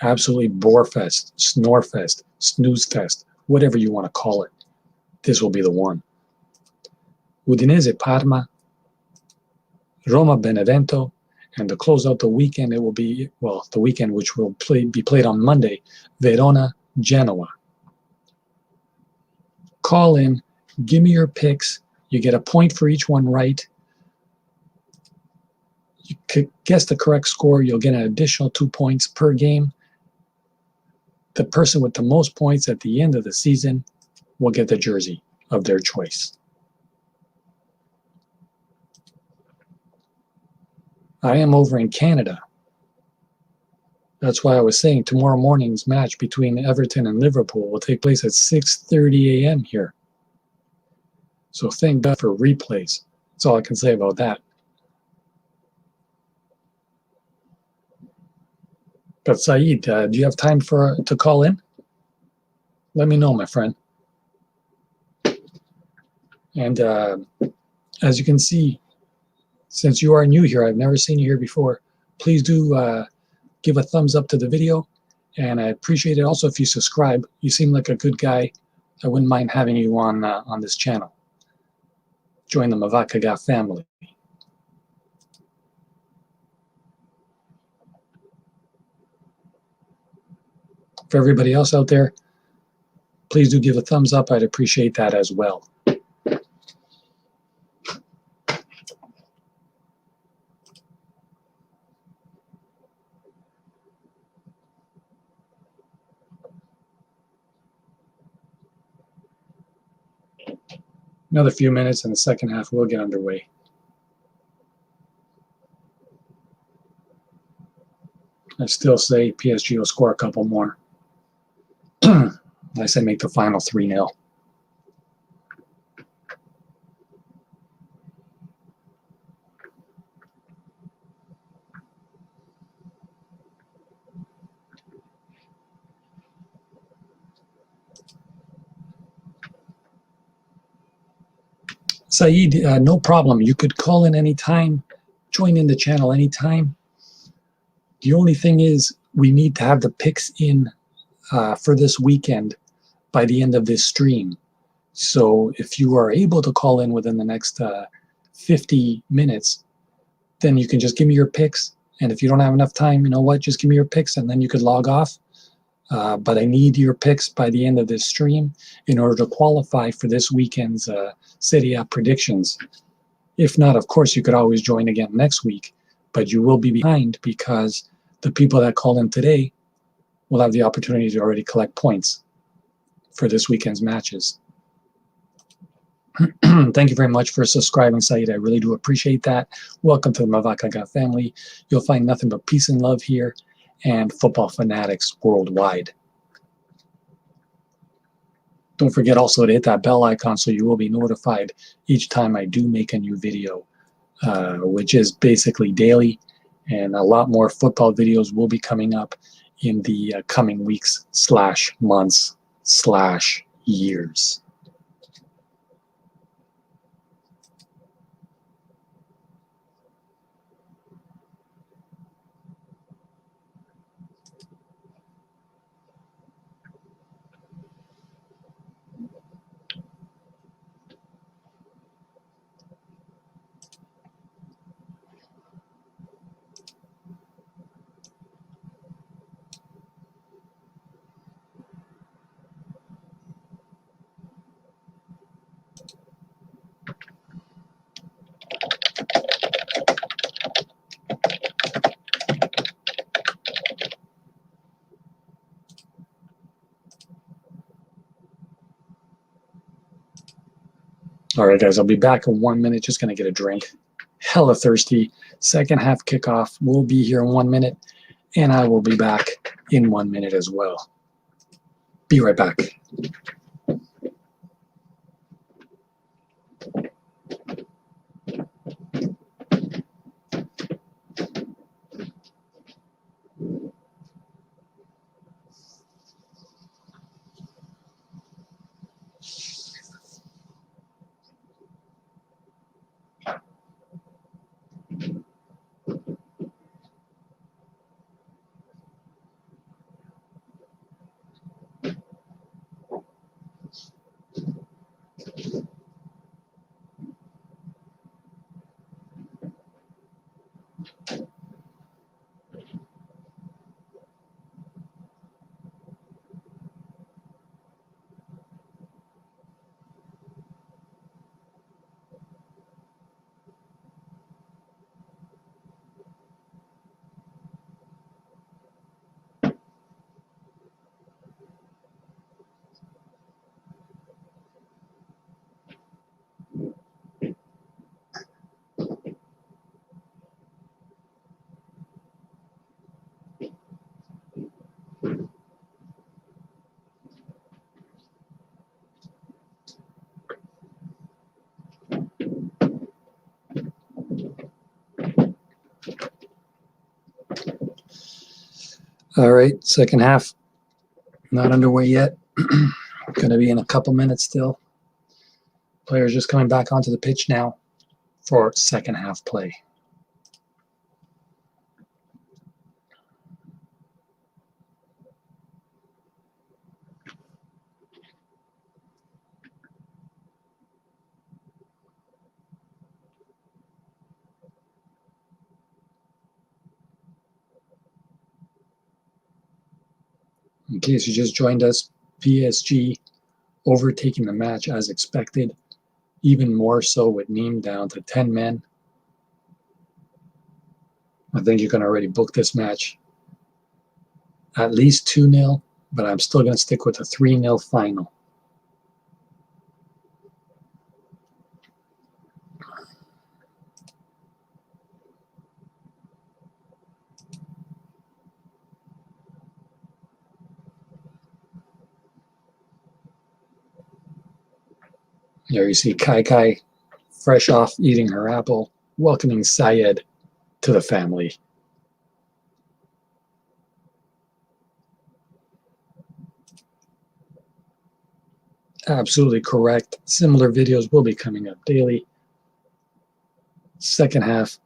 Absolutely bore fest, snore fest, snooze fest, whatever you want to call it. This will be the one. Udinese Parma, Roma Benevento, and to close out the weekend, it will be, the weekend which will be played on Monday, Verona Genoa. Call in, give me your picks. You get a point for each one right. You could guess the correct score, you'll get an additional 2 points per game. The person with the most points at the end of the season will get the jersey of their choice. I am over in Canada. That's why I was saying tomorrow morning's match between Everton and Liverpool will take place at 6:30 a.m. here. So thank God for replays. That's all I can say about that. But Saeed, do you have time to call in? Let me know, my friend. And as you can see, since you are new here, I've never seen you here before, please do give a thumbs up to the video. And I appreciate it also if you subscribe. You seem like a good guy. I wouldn't mind having you on this channel. Join the Mavakaga family. For everybody else out there, please do give a thumbs up. I'd appreciate that as well. Another few minutes and the second half will get underway. I still say PSG will score a couple more. I say make the final 3-0. Saeed, no problem. You could call in anytime, join in the channel anytime. The only thing is we need to have the picks in for this weekend by the end of this stream. So if you are able to call in within the next 50 minutes, then you can just give me your picks. And if you don't have enough time, you know what, just give me your picks and then you could log off. But I need your picks by the end of this stream in order to qualify for this weekend's Serie A predictions. If not, of course, you could always join again next week, but you will be behind because the people that call in today will have the opportunity to already collect points for this weekend's matches. Thank you very much for subscribing, Saeed. I really do appreciate that. Welcome to the Mavakaga family. You'll find nothing but peace and love here and football fanatics worldwide. Don't forget also to hit that bell icon so you will be notified each time I do make a new video, which is basically daily, and a lot more football videos will be coming up in the coming weeks / months / years. All right, guys, I'll be back in 1 minute. Just going to get a drink. Hella thirsty. Second half kickoff will be here in 1 minute, and I will be back in 1 minute as well. Be right back. All right, second half. Not underway yet. Going to be in a couple minutes still. Players just coming back onto the pitch now for second half play. In case you just joined us, PSG overtaking the match as expected, even more so with Nîmes down to 10 men. I think you can already book this match at least 2-0, but I'm still going to stick with a 3-0 final. There you see Kai, fresh off eating her apple, welcoming Syed to the family. Absolutely correct. Similar videos will be coming up daily. Second half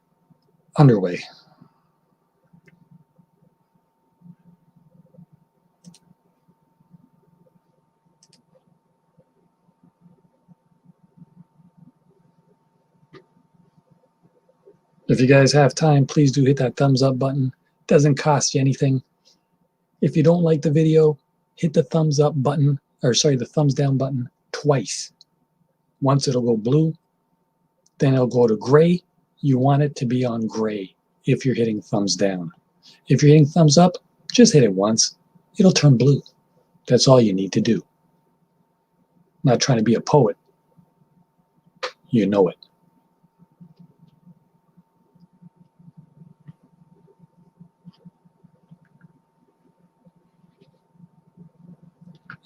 underway. If you guys have time, please do hit that thumbs up button. Doesn't cost you anything. If you don't like the video, hit the thumbs up button, the thumbs down button twice. Once it'll go blue, then it'll go to gray. You want it to be on gray if you're hitting thumbs down. If you're hitting thumbs up, just hit it once. It'll turn blue. That's all you need to do. I'm not trying to be a poet. You know it.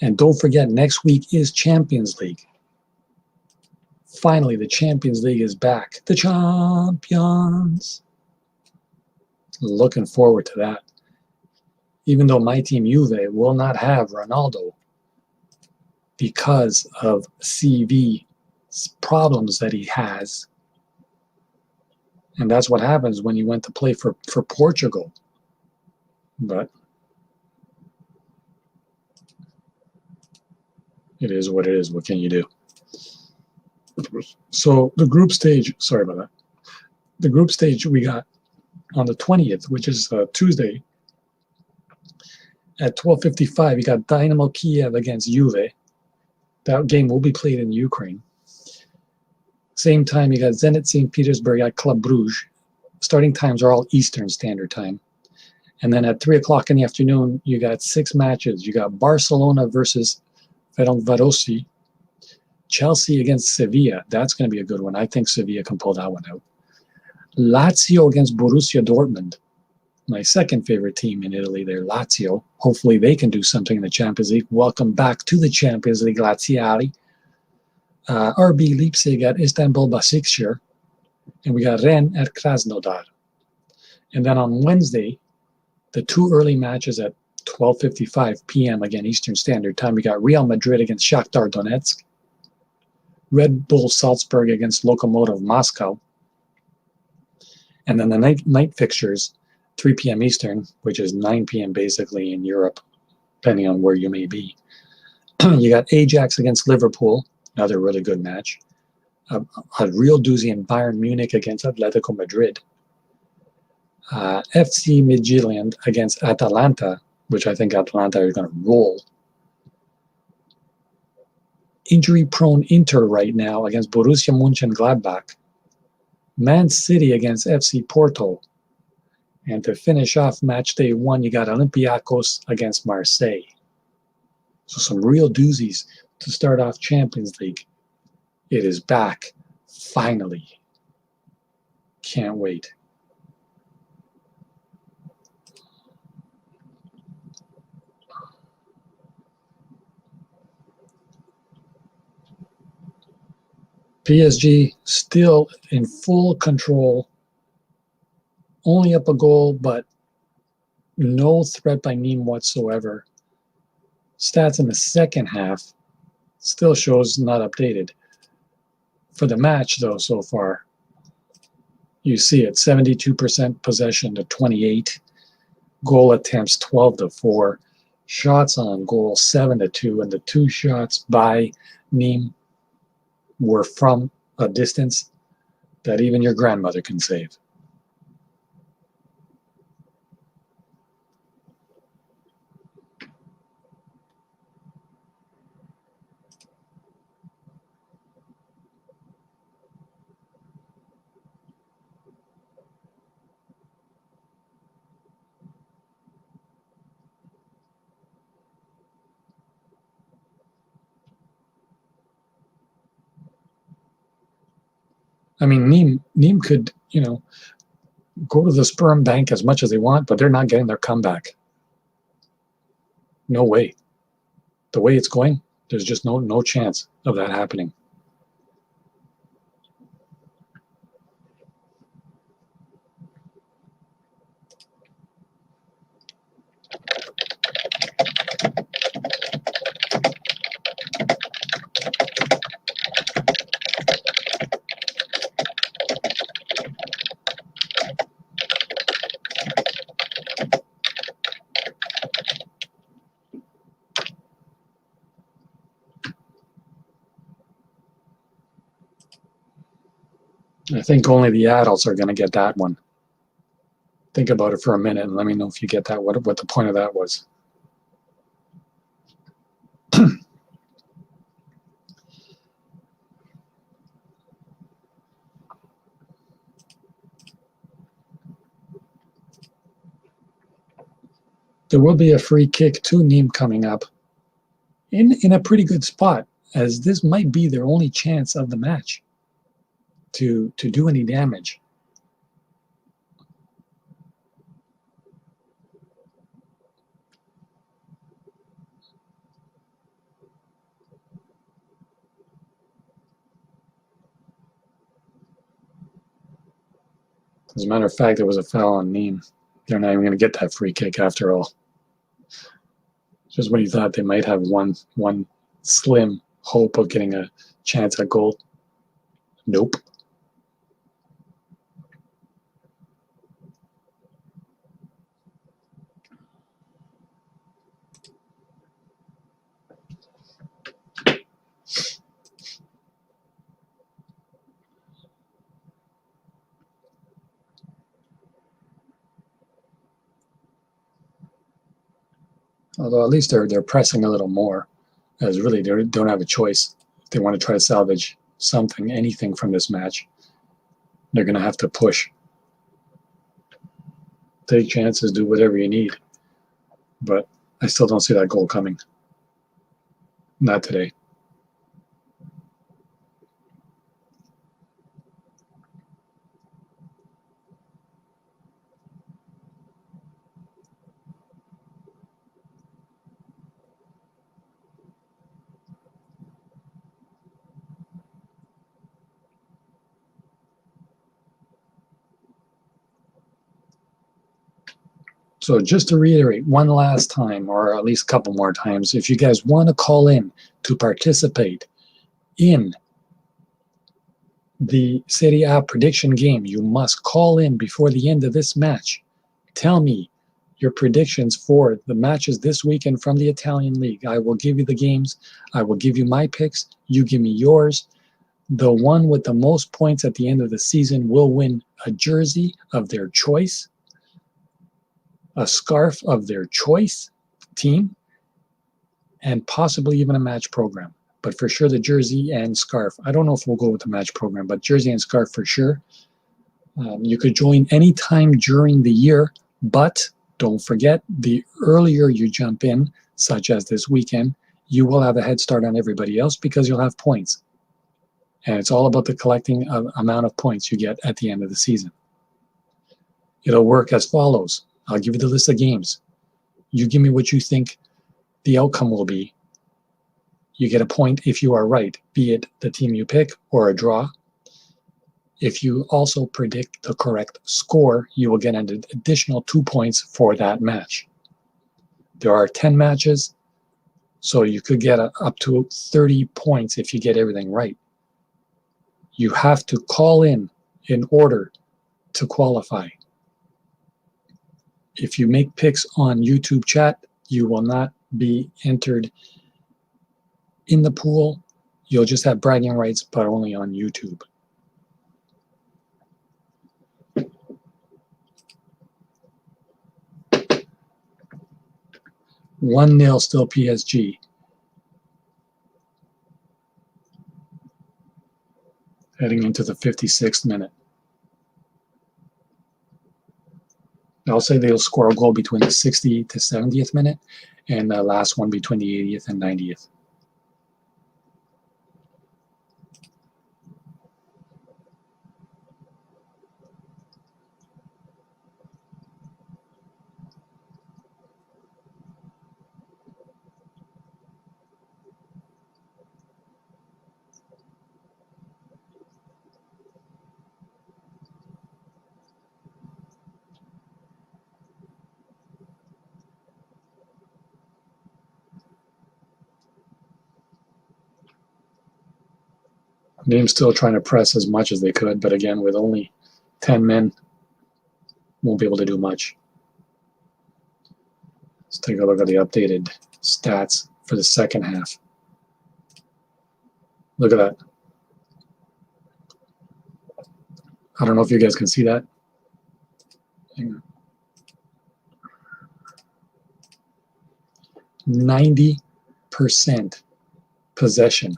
And don't forget, next week is Champions League. Finally, the Champions League is back. The champions. Looking forward to that. Even though my team Juve will not have Ronaldo because of CV problems that he has. And that's what happens when you went to play for Portugal. But it is what it is. What can you do? So the group stage, sorry about that. The group stage we got on the 20th, which is Tuesday, at 12:55, you got Dynamo Kiev against Juve. That game will be played in Ukraine. Same time, you got Zenit St. Petersburg at Club Brugge. Starting times are all Eastern Standard Time. And then at 3 o'clock in the afternoon, you got 6 matches. You got Barcelona versus Ferencvárosi, Chelsea against Sevilla. That's going to be a good one. I think Sevilla can pull that one out. Lazio against Borussia Dortmund. My second favorite team in Italy there, Lazio. Hopefully they can do something in the Champions League. Welcome back to the Champions League, Laziali. RB Leipzig at Istanbul Başakşehir. And we got Rennes at Krasnodar. And then on Wednesday, the 2 early matches at 12:55 p.m. again Eastern Standard Time. We got Real Madrid against Shakhtar Donetsk. Red Bull Salzburg against Lokomotiv Moscow. And then the night fixtures, 3 p.m. Eastern, which is 9 p.m. basically in Europe, depending on where you may be. You got Ajax against Liverpool, another really good match. A real doozy in Bayern Munich against Atletico Madrid. FC Midtjylland against Atalanta, which I think Atalanta are going to roll. Injury-prone Inter right now against Borussia Mönchengladbach. Man City against FC Porto. And to finish off match day 1, you got Olympiacos against Marseille. So some real doozies to start off Champions League. It is back, finally. Can't wait. PSG still in full control. Only up a goal, but No threat by Nîmes whatsoever. Stats in the second half still shows not updated. For the match, though, so far, you see it 72% possession to 28, goal attempts 12-4, shots on goal 7-2, and the 2 shots by Nîmes were from a distance that even your grandmother can save. I mean, Nîmes could, go to the sperm bank as much as they want, but they're not getting their comeback. No way. The way it's going, there's just no chance of that happening. I think only the adults are going to get that one. Think about it for a minute and let me know if you get that, what the point of that was. There will be a free kick to Nîmes coming up in a pretty good spot, as this might be their only chance of the match to do any damage. As a matter of fact, there was a foul on Nîmes. They're not even going to get that free kick after all. Just when you thought they might have one slim hope of getting a chance at goal. Nope. Although at least they're pressing a little more, as really they don't have a choice. If they want to try to salvage something, anything from this match, they're going to have to push. Take chances, do whatever you need. But I still don't see that goal coming. Not today. So just to reiterate one last time, or at least a couple more times, if you guys want to call in to participate in the Serie A prediction game, you must call in before the end of this match. Tell me your predictions for the matches this weekend from the Italian League. I will give you the games. I will give you my picks. You give me yours. The one with the most points at the end of the season will win a jersey of their choice, a scarf of their choice team, and possibly even a match program. But for sure the jersey and scarf. I don't know if we'll go with the match program, but jersey and scarf for sure. You could join anytime during the year, but don't forget, the earlier you jump in, such as this weekend, you will have a head start on everybody else because you'll have points. And it's all about the collecting amount of points you get at the end of the season. It'll work as follows. I'll give you the list of games. You give me what you think the outcome will be. You get a point if you are right, be it the team you pick or a draw. If you also predict the correct score, you will get an additional 2 points for that match. There are 10 matches, so you could get up to 30 points if you get everything right. You have to call in order to qualify. If you make picks on YouTube chat, you will not be entered in the pool. You'll just have bragging rights, but only on YouTube. One nil still PSG. Heading into the 56th minute. I'll say they'll score a goal between the 60th to 70th minute, and the last one between the 80th and 90th. Nîmes still trying to press as much as they could, but again, with only 10 men, won't be able to do much. Let's take a look at the updated stats for the second half. Look at that. I don't know if you guys can see that. Hang on. 90% possession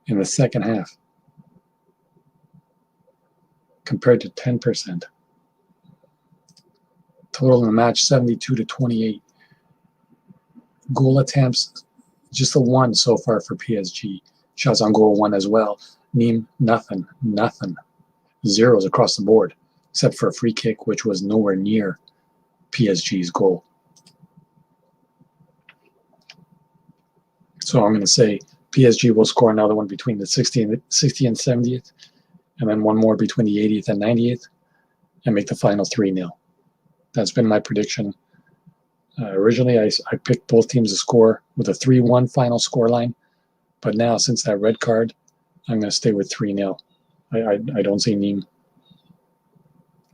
in the second half compared to 10%. Total in the match 72 to 28. Goal attempts just a 1 so far for PSG. Shots on goal 1 as well. Nîmes nothing. Zeros across the board except for a free kick which was nowhere near PSG's goal. So I'm going to say PSG will score another one between the 60 and 70th, and then one more between the 80th and 90th, and make the final 3-0. That's been my prediction. Originally, I picked both teams to score with a 3-1 final scoreline, but now since that red card, I'm going to stay with 3-0. I don't see Nîmes,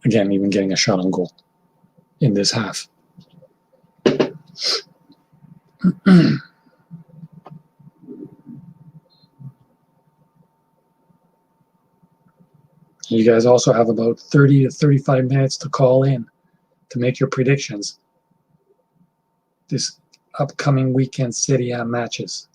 again, even getting a shot on goal in this half. You guys also have about 30 to 35 minutes to call in to make your predictions this upcoming weekend Serie A matches.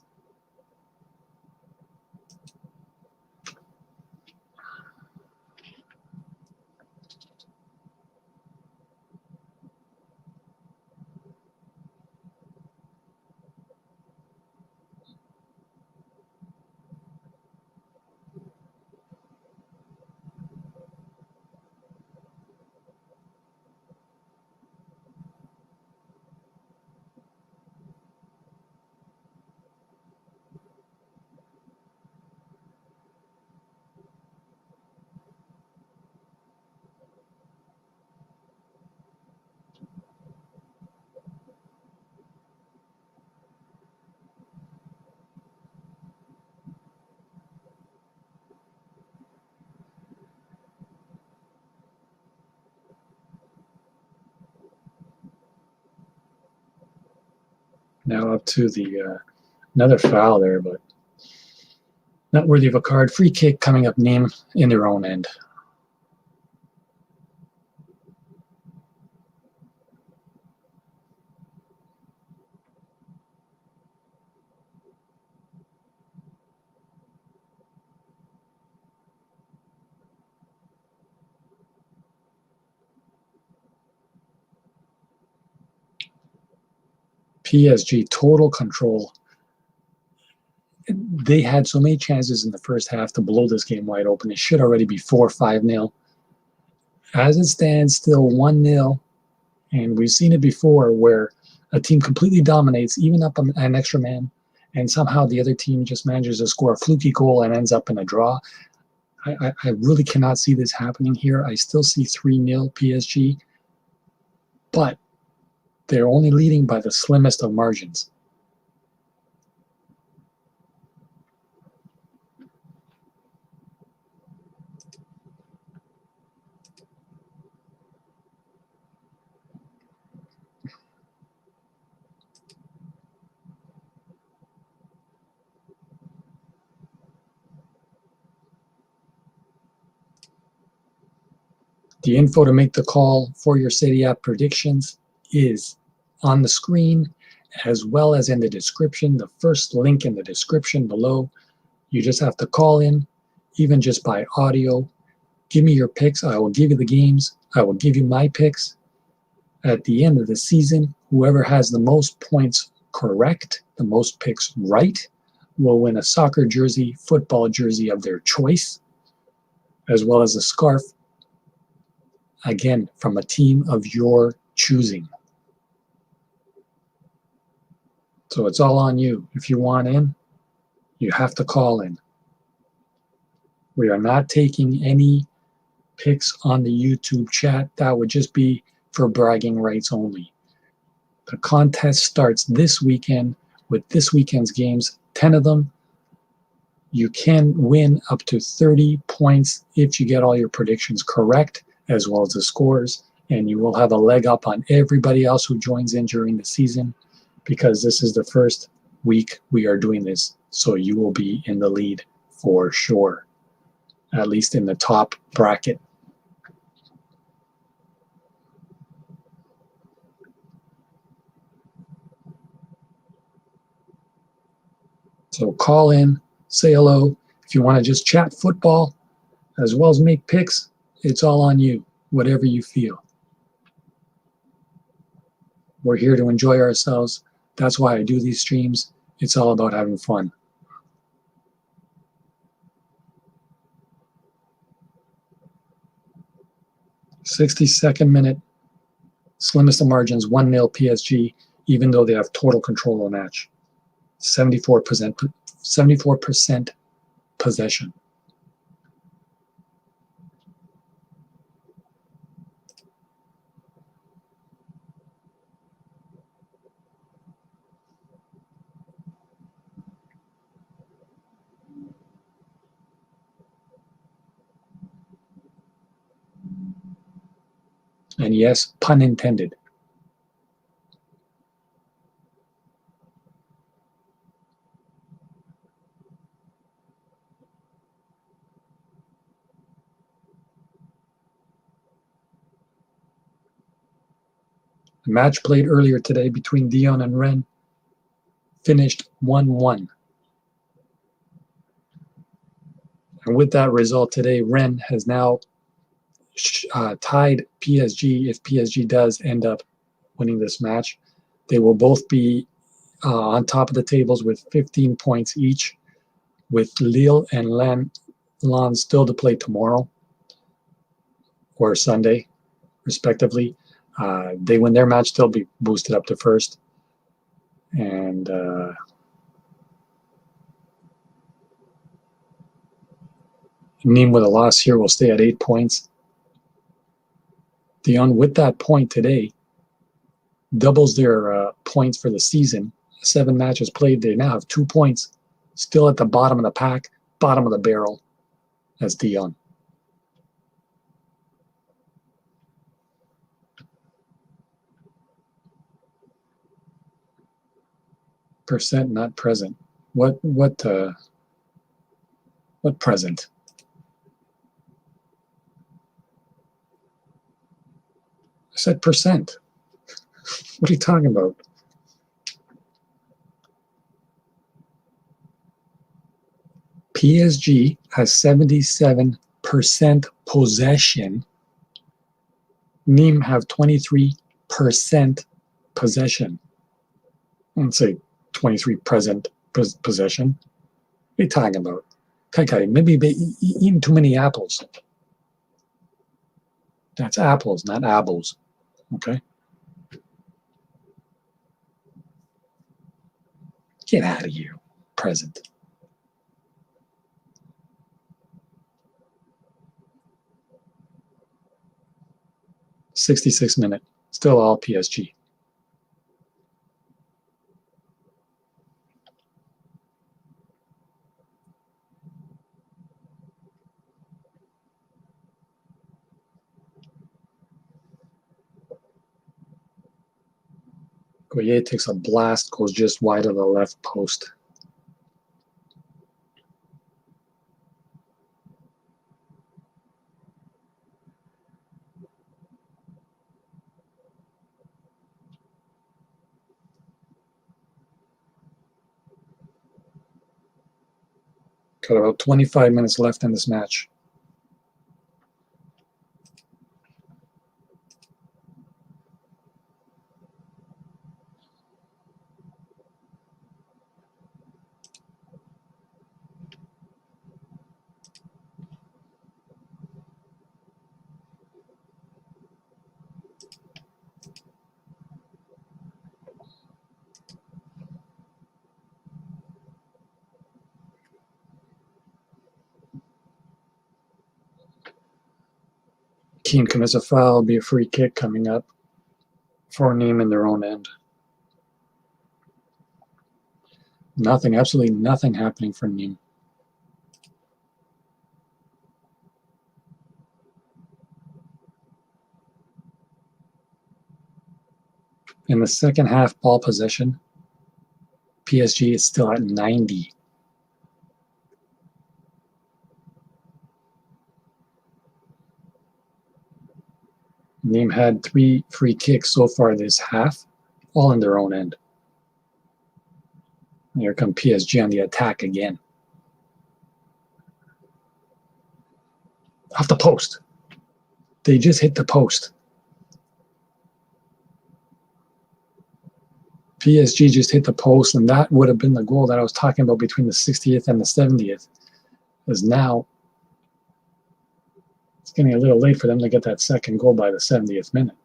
Now up to the another foul there, but not worthy of a card. Free kick coming up Nîmes in their own end. PSG, total control. They had so many chances in the first half to blow this game wide open. It should already be 4-5-0. As it stands, still 1-0. And we've seen it before where a team completely dominates, even up an extra man, and somehow the other team just manages to score a fluky goal and ends up in a draw. I really cannot see this happening here. I still see 3-0 PSG, but they're only leading by the slimmest of margins. The info to make the call for your Serie A predictions is on the screen, as well as in the description, the first link in the description below. You just have to call in, even just by audio. Give me your picks. I will give you the games. I will give you my picks. At the end of the season, whoever has the most points correct, the most picks right, will win a soccer jersey, football jersey of their choice, as well as a scarf, again, from a team of your choosing. So it's all on you. If you want in, you have to call in. We are not taking any picks on the YouTube chat. That would just be for bragging rights only. The contest starts this weekend with this weekend's games, 10 of them. You can win up to 30 points if you get all your predictions correct, as well as the scores, and you will have a leg up on everybody else who joins in during the season, because this is the first week we are doing this, so you will be in the lead for sure, at least in the top bracket. So call in, say hello. If you want to just chat football as well as make picks, it's all on you, whatever you feel. We're here to enjoy ourselves. That's why I do these streams. It's all about having fun. '62nd minute, slimmest of margins, 1-0 PSG, even though they have total control of the match. 74% possession. And yes, pun intended. The match played earlier today between Dion and Rennes finished 1-1. And with that result today, Rennes has now tied PSG. If PSG does end up winning this match, they will both be on top of the tables with 15 points each, with Lille and Lens still to play tomorrow or Sunday, respectively. They win their match, they'll be boosted up to first. And Nîmes with a loss here will stay at 8 points. Dion, with that point today, doubles their points for the season. 7 matches played, they now have 2 points, still at the bottom of the pack, bottom of the barrel as Dion. Percent not present. What present? I said percent. What are you talking about? PSG has 77% possession. Nîmes have 23% possession. I wouldn't say 23% possession. What are you talking about? Okay, maybe eating too many apples. That's apples, not apples. Okay? Get out of here. Present. 66 minute. Still all PSG. Goyer takes a blast, goes just wide of the left post. Got about 25 minutes left in this match. Keane commits a foul. Will be a free kick coming up for Nîmes in their own end. Nothing, absolutely nothing happening for Nîmes. In the second half ball possession, PSG is still at 90. Nîmes had 3 free kicks so far this half, all in their own end. And here come PSG on the attack again. Off the post. They just hit the post. PSG just hit the post, and that would have been the goal that I was talking about between the 60th and the 70th. Because now it's getting a little late for them to get that second goal by the 70th minute.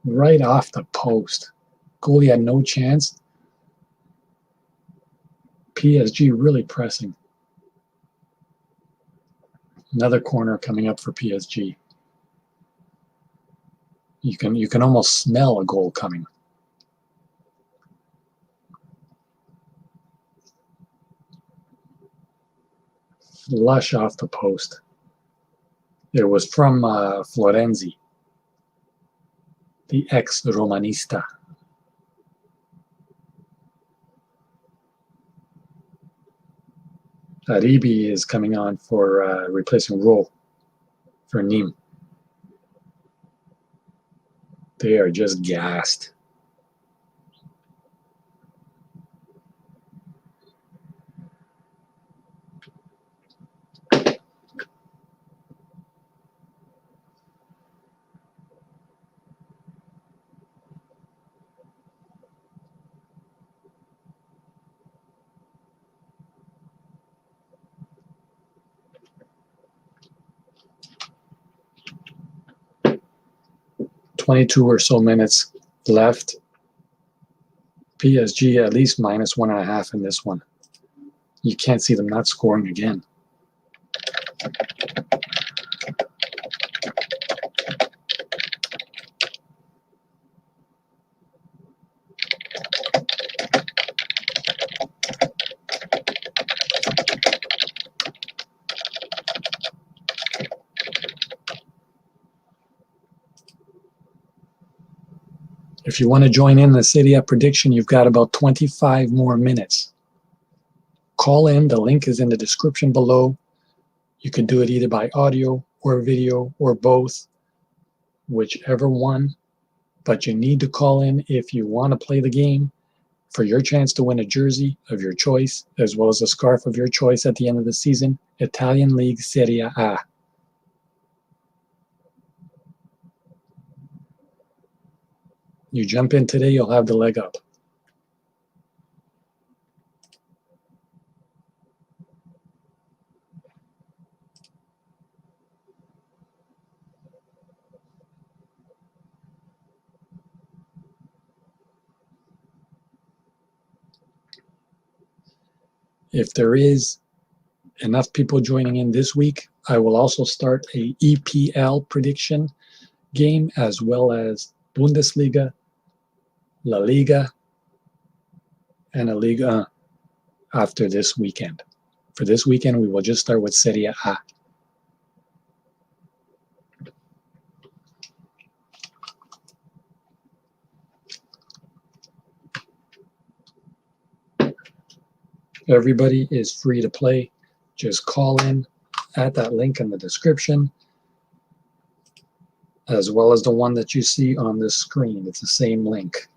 Right off the post. Goalie had no chance. PSG really pressing. Another corner coming up for PSG. You can almost smell a goal coming. Lush off the post. It was from Florenzi, the ex-Romanista. Aribi is coming on for replacing Rowe for Nîmes. They are just gassed. .22 or so minutes left. PSG at least -1.5 in this one. You can't see them not scoring again. If you want to join in the Serie A prediction, you've got about 25 more minutes. Call in. The link is in the description below. You can do it either by audio or video or both, whichever one. But you need to call in if you want to play the game for your chance to win a jersey of your choice, as well as a scarf of your choice at the end of the season. Italian League Serie A. You jump in today, you'll have the leg up. If there is enough people joining in this week, I will also start a EPL prediction game, as well as Bundesliga, La Liga, and a Liga after this weekend. For this weekend, we will just start with Serie A. Everybody is free to play. Just call in at that link in the description, as well as the one that you see on this screen. It's the same link.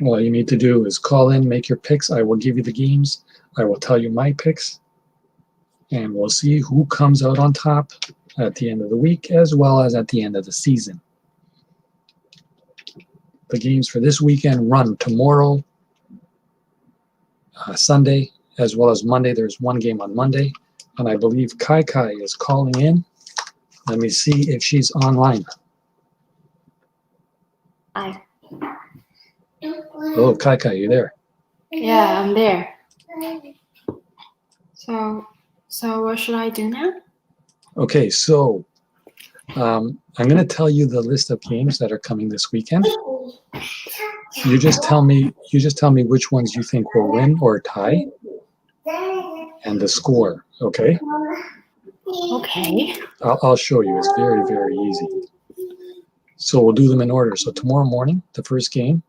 All you need to do is call in, make your picks. I will give you the games. I will tell you my picks, and we'll see who comes out on top at the end of the week, as well as at the end of the season. The games for this weekend run tomorrow, Sunday, as well as Monday. There's one game on Monday, and I believe Kai is calling in. Let me see if she's online. Hi. Hello, Kai, you there? Yeah, I'm there. So what should I do now? Okay, so I'm going to tell you the list of games that are coming this weekend. You just tell me which ones you think will win or tie, and the score. Okay. Okay. I'll show you. It's very, very easy. So we'll do them in order. So tomorrow morning, the first game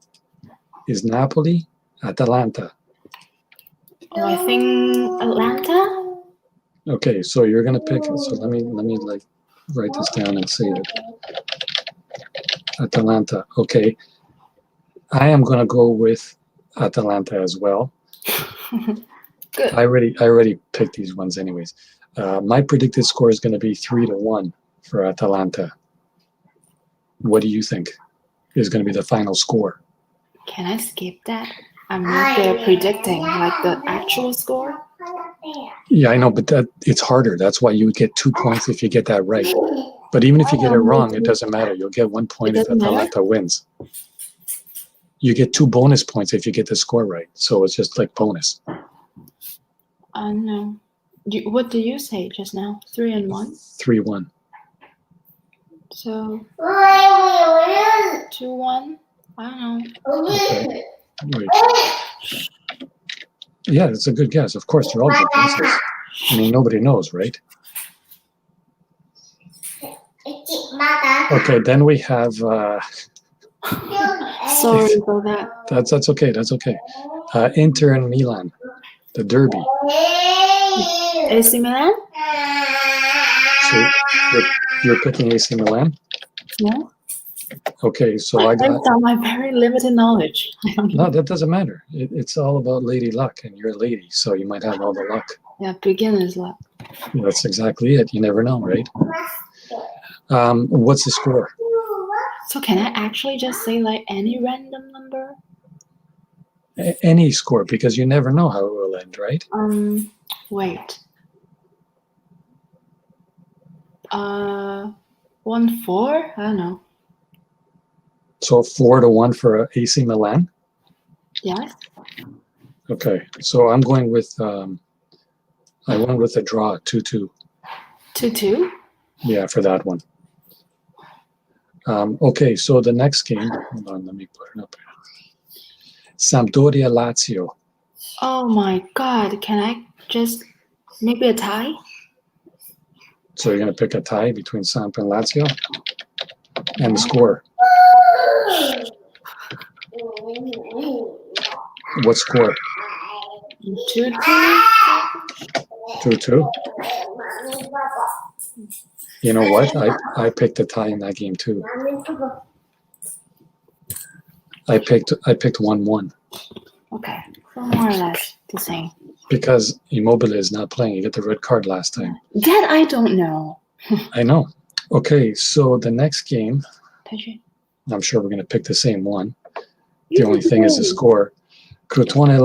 is Napoli, Atalanta. Oh, I think Atlanta. Okay, so you're gonna pick. So let me like write this down and say it. Atalanta. Okay. I am gonna go with Atalanta as well. Good. I already picked these ones anyways. My predicted score is gonna be 3-1 for Atalanta. What do you think is gonna be the final score? Can I skip that? I'm not there predicting like the actual score. Yeah, I know, but it's harder. That's why you would get 2 points if you get that right. But even if you get it wrong, it doesn't matter. You'll get 1 point if Atalanta wins. You get 2 bonus points if you get the score right. So it's just like bonus. No. What did you say just now? 3-1? 3-1. So 2-1? I don't know. Okay. Wait. Yeah, it's a good guess. Of course, they're all good guesses. I mean, nobody knows, right? Okay, then we have... Sorry for that. That's okay. That's okay. Inter and Milan, the derby. AC Milan? So you're picking AC Milan? Yeah. Okay, so I got... Based on my very limited knowledge. No, that doesn't matter. It's all about lady luck, and you're a lady, so you might have all the luck. Yeah, beginner's luck. That's exactly it. You never know, right? What's the score? So can I actually just say like any random number? Any score, because you never know how it will end, right? Wait. 1-4? I don't know. So 4-1 for AC Milan? Yes. Okay, so I'm going with, I went with a draw, 2-2. 2-2? Yeah, for that one. Okay, so the next game, hold on, let me put it up. Sampdoria Lazio. Oh my god, can I just maybe a tie? So you're going to pick a tie between Samp and Lazio? And the score? What score? 2-2? 2-2? You know what? I picked a tie in that game too. I picked 1-1. Okay, so more or less the same. Because Immobile is not playing. He got the red card last time. That I don't know. I know. Okay, so the next game, I'm sure we're going to pick the same one. The only thing is the score. Crotone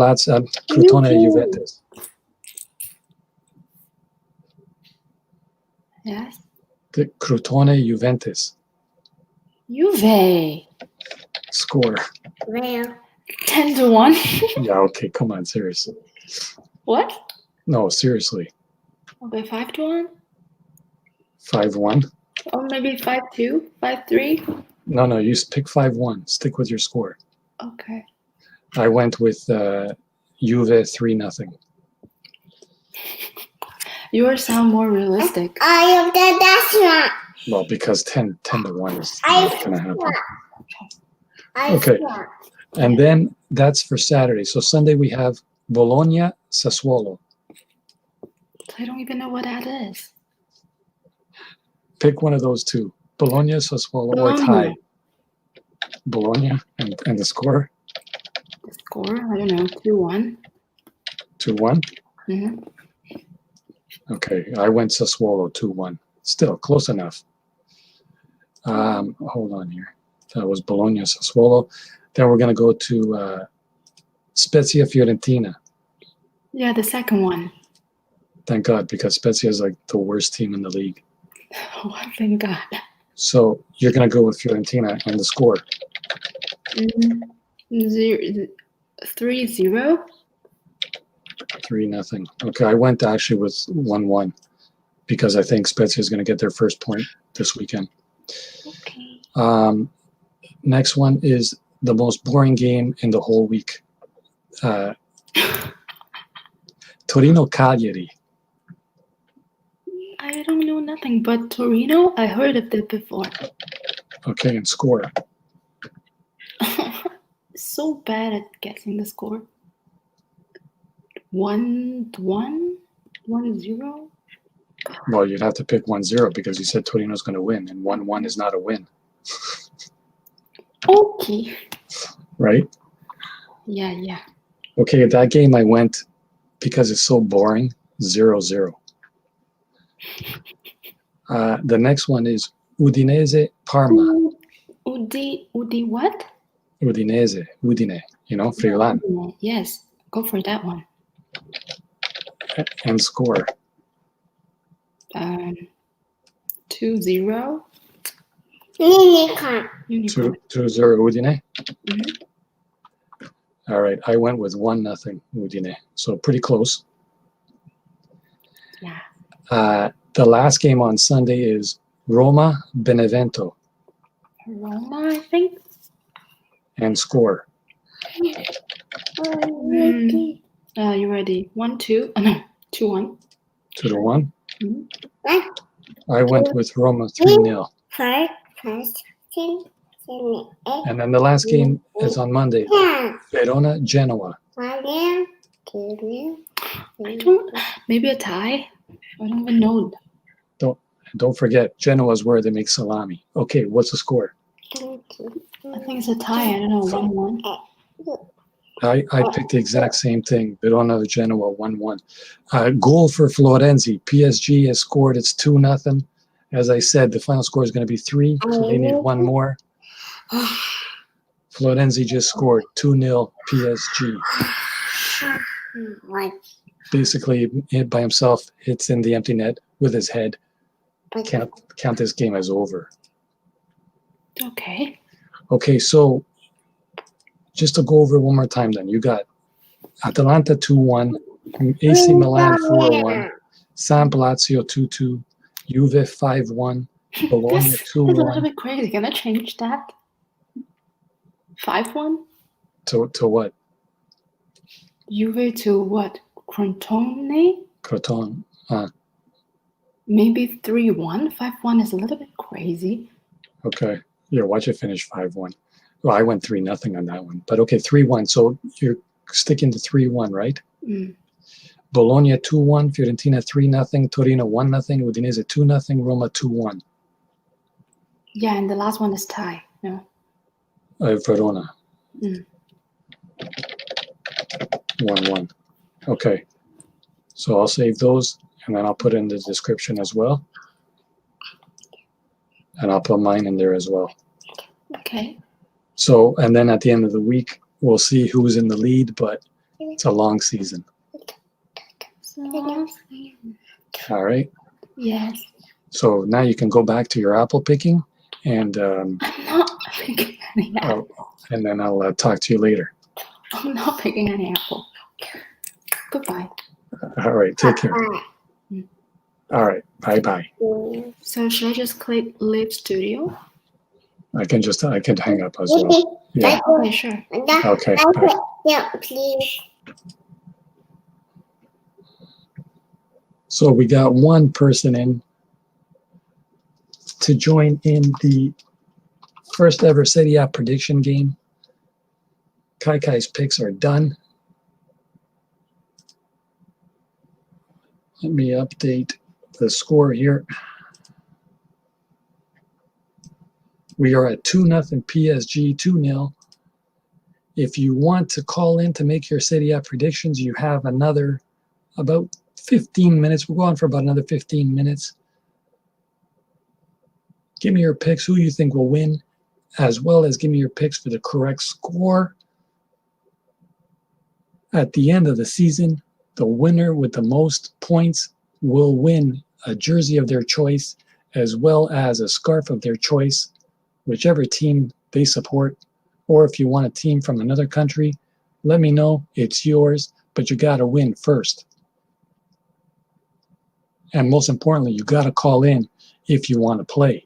Juventus. Yes. The Crotone Juventus. Juve. Score. 10-1. Yeah, okay, come on, seriously. What? No, seriously. Okay, 5-1? 5-1. Or maybe 5-2, 5-3? No, you pick 5-1. Stick with your score. Okay. I went with Juve 3-0. Yours sound more realistic. Well, because 10-1 is not going to happen. Okay. And then that's for Saturday. So Sunday we have Bologna, Sassuolo. I don't even know what that is. Pick one of those two. Bologna, Sassuolo, or tie. Bologna and the score? The score? I don't know. 2-1. 2-1? Mm-hmm. Okay, I went Sassuolo 2-1. Still close enough. Hold on here. That was Bologna, Sassuolo. Then we're going to go to Spezia, Fiorentina. Yeah, the second one. Thank God, because Spezia is like the worst team in the league. Oh, thank God. So you're going to go with Fiorentina and the score. 3-0. 3-0. Okay, I went actually with 1-1 because I think Spezia is going to get their first point this weekend. Okay. Next one is the most boring game in the whole week. Torino Cagliari. I don't know nothing but Torino. I heard of it before. Okay, and score. So bad at guessing the score. 1-1? 1-0? Well, you'd have to pick 1-0 because you said Torino's going to win, and 1-1 is not a win. Okay. Right? Yeah. Okay, at that game I went, because it's so boring, 0-0. The next one is Udinese, Parma. Udi what? Udinese, Udine, Friulano. Yes, go for that one. And score. 2-0. 2-0 Udine. Mm-hmm. All right, I went with 1-0 Udine, so pretty close. Yeah. The last game on Sunday is Roma, Benevento. Roma, I think. And score. You ready? 1-2? No, 2-1. 2-1. Mm-hmm. I went with Roma 3-0. And then the last game is on Monday. Verona, Genoa. Maybe a tie? I don't even know. Don't forget, Genoa is where they make salami. Okay, what's the score? I think it's a tie. I don't know. 1-1. I picked the exact same thing. Verona, Genoa, 1-1. Goal for Florenzi. PSG has scored. It's 2-0. As I said, the final score is going to be 3, so they need one more. Florenzi just scored 2-0 PSG. Basically, hit by himself, hits in the empty net with his head. Count this game as over. Okay. Okay, so just to go over it one more time then. You got Atalanta 2-1, AC Milan 4-1, Lazio 2-2, Juve 5-1, Bologna 2-1. That's a little bit crazy. Can I change that? 5-1? To what? Juve to what? Crotone? Crotone. Maybe 3-1? 5-1 is a little bit crazy. Okay. Yeah, watch it finish 5-1. Well, I went 3-0 on that one. But okay, 3-1. So you're sticking to 3-1, right? Mm. Bologna 2-1, Fiorentina 3-0, Torino 1-0, Udinese 2-0, Roma 2-1. Yeah, and the last one is tie. No. Verona. 1-1. Okay. So I'll save those, and then I'll put in the description as well. And I'll put mine in there as well. Okay. So, and then at the end of the week, we'll see who's in the lead, but it's a long season. All right. Yes. So now you can go back to your apple picking, and I'm not picking any apple. And then I'll talk to you later. I'm not picking any apple. Goodbye. All right, take care. All right, bye-bye. So should I just click leave studio? I can hang up as well. Yeah. Okay, sure. Okay. Bye. Yeah, please. So we got one person in to join in the first ever Serie A prediction game. Kai's picks are done. Let me update the score here. We are at 2-0 PSG, 2-0. If you want to call in to make your Serie A predictions, you have another about 15 minutes. We'll go on for about another 15 minutes. Give me your picks, who you think will win, as well as give me your picks for the correct score. At the end of the season, the winner with the most points will win a jersey of their choice, as well as a scarf of their choice, whichever team they support. Or if you want a team from another country, let me know. It's yours, but you got to win first. And most importantly, you got to call in if you want to play.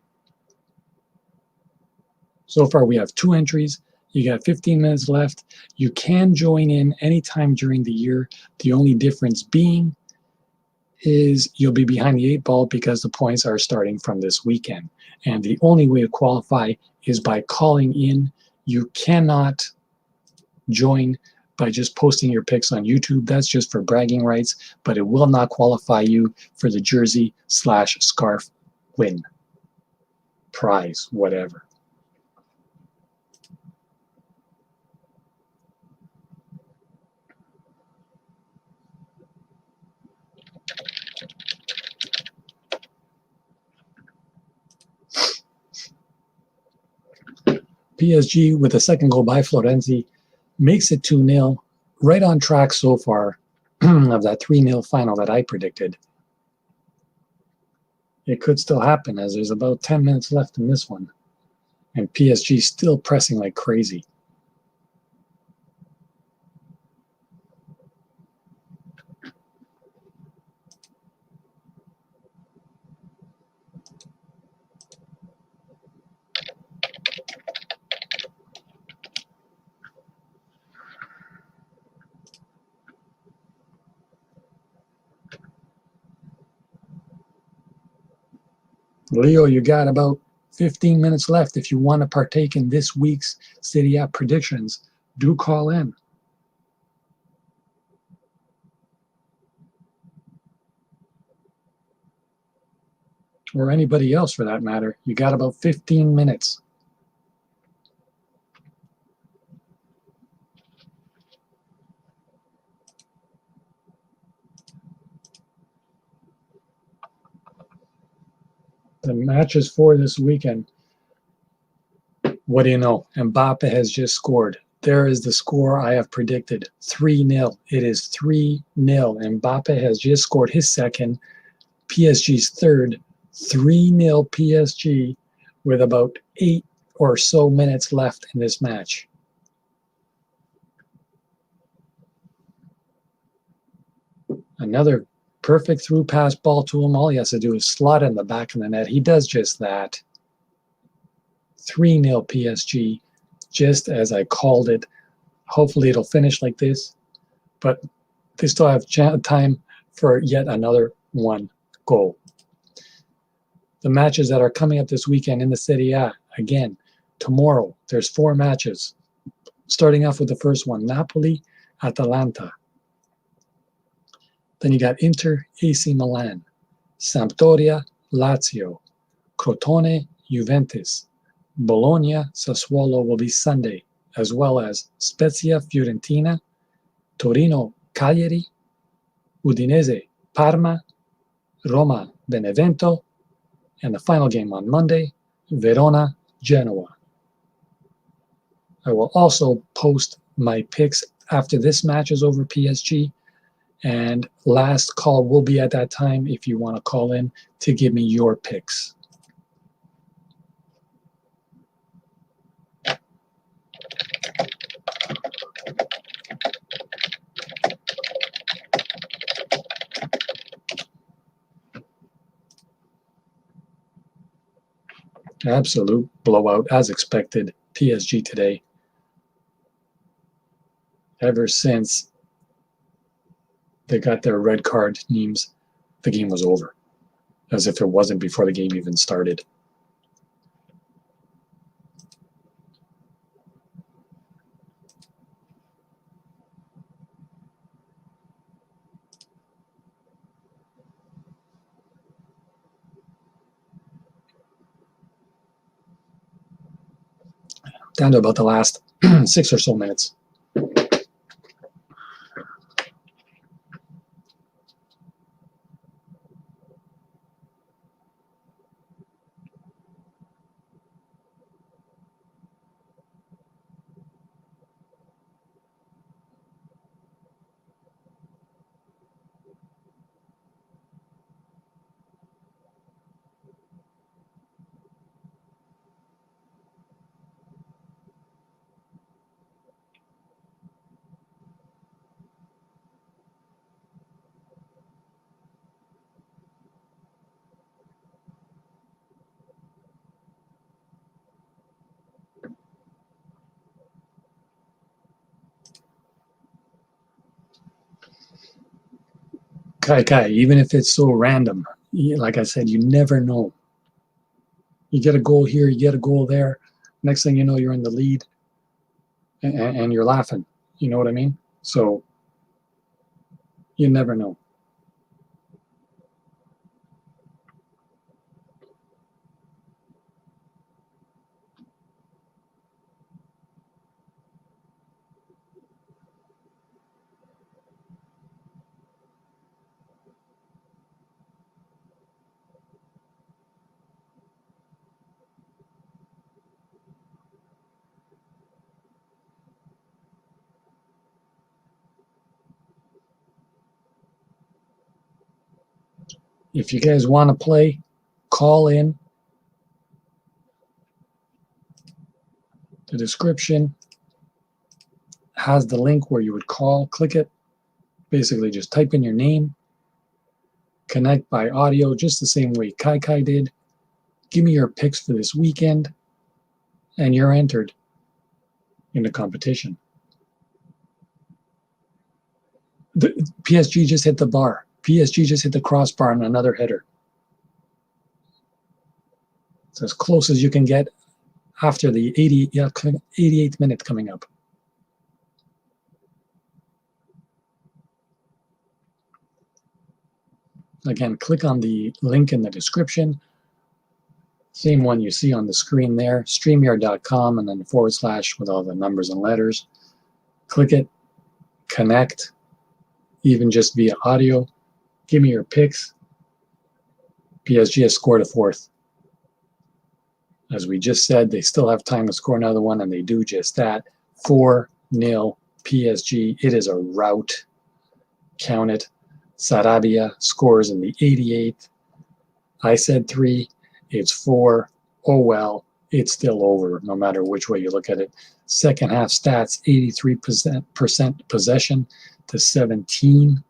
So far, we have 2 entries. You got 15 minutes left. You can join in anytime during the year. The only difference being is you'll be behind the 8 ball because the points are starting from this weekend. And the only way to qualify is by calling in. You cannot join by just posting your picks on YouTube. That's just for bragging rights, but it will not qualify you for the jersey/scarf win, prize, whatever. PSG with a second goal by Florenzi makes it 2-0, right on track so far of that 3-0 final that I predicted. It could still happen as there's about 10 minutes left in this one, and PSG still pressing like crazy. Leo, you got about 15 minutes left. If you want to partake in this week's Serie A predictions, do call in. Or anybody else for that matter. You got about 15 minutes. The matches for this weekend. What do you know? Mbappe has just scored. There is the score I have predicted. 3-0. It is 3-0. Mbappe has just scored his second. PSG's third. 3-0 PSG with about 8 or so minutes left in this match. Another perfect through pass ball to him. All he has to do is slot in the back of the net. He does just that. 3-0 PSG, just as I called it. Hopefully it'll finish like this, but they still have time for yet another one goal. The matches that are coming up this weekend in the Serie A, again, tomorrow, there's 4 matches. Starting off with the first one, Napoli, Atalanta. Then you got Inter, AC Milan, Sampdoria, Lazio, Crotone, Juventus, Bologna, Sassuolo will be Sunday, as well as Spezia, Fiorentina, Torino, Cagliari, Udinese, Parma, Roma, Benevento, and the final game on Monday, Verona, Genoa. I will also post my picks after this match is over, PSG, and last call will be at that time if you want to call in to give me your picks. Absolute blowout, as expected. PSG today. Ever since they got their red card, Nîmes, the game was over. As if it wasn't before the game even started. Down to about the last 6 or so minutes. Kai, even if it's so random, like I said, you never know. You get a goal here, you get a goal there. Next thing you know, you're in the lead, and you're laughing. You know what I mean? So you never know. If you guys want to play, call in. The description has the link where you would call. Click it. Basically, just type in your name. Connect by audio, just the same way Kai did. Give me your picks for this weekend, and you're entered in the competition. The PSG just hit the bar. PSG just hit the crossbar on another header. It's as close as you can get after the 88th minute coming up. Again, click on the link in the description. Same one you see on the screen there, StreamYard.com, and then / with all the numbers and letters. Click it, connect, even just via audio. Give me your picks. PSG has scored a fourth. As we just said, they still have time to score another one, and they do just that. 4-0 PSG. It is a rout. Count it. Sarabia scores in the 88th. I said 3. It's 4. Oh well, it's still over, no matter which way you look at it. Second half stats, 83% possession to 17.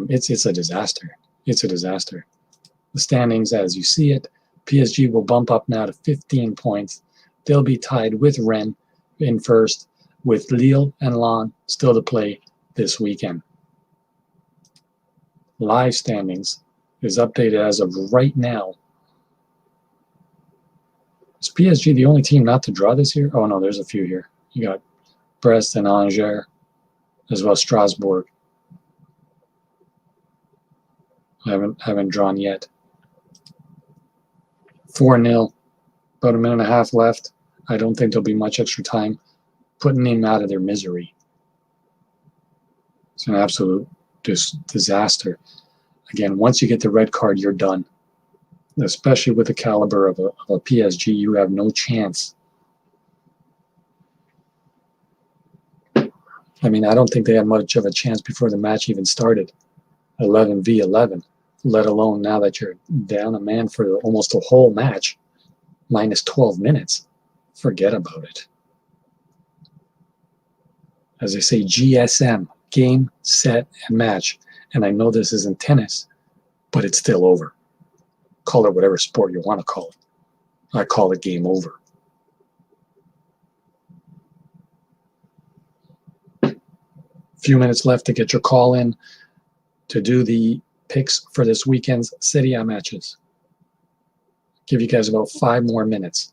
It's a disaster. It's a disaster. The standings, as you see it, PSG will bump up now to 15 points. They'll be tied with Rennes in first, with Lille and Lens still to play this weekend. Live standings is updated as of right now. Is PSG the only team not to draw this year? Oh no, there's a few here. You got Brest and Angers, as well as Strasbourg. I haven't drawn yet. 4-0, about a minute and a half left. I don't think there'll be much extra time. Putting them out of their misery. It's an absolute disaster. Again, once you get the red card, you're done. Especially with the caliber of a PSG, you have no chance. I mean, I don't think they had much of a chance before the match even started. 11v11, let alone now that you're down a man for almost a whole match, minus 12 minutes. Forget about it. As I say, GSM, game, set, and match. And I know this isn't tennis, but it's still over. Call it whatever sport you want to call it. I call it game over. Few minutes left to get your call in to do the picks for this weekend's Serie A matches. Give you guys about 5 more minutes.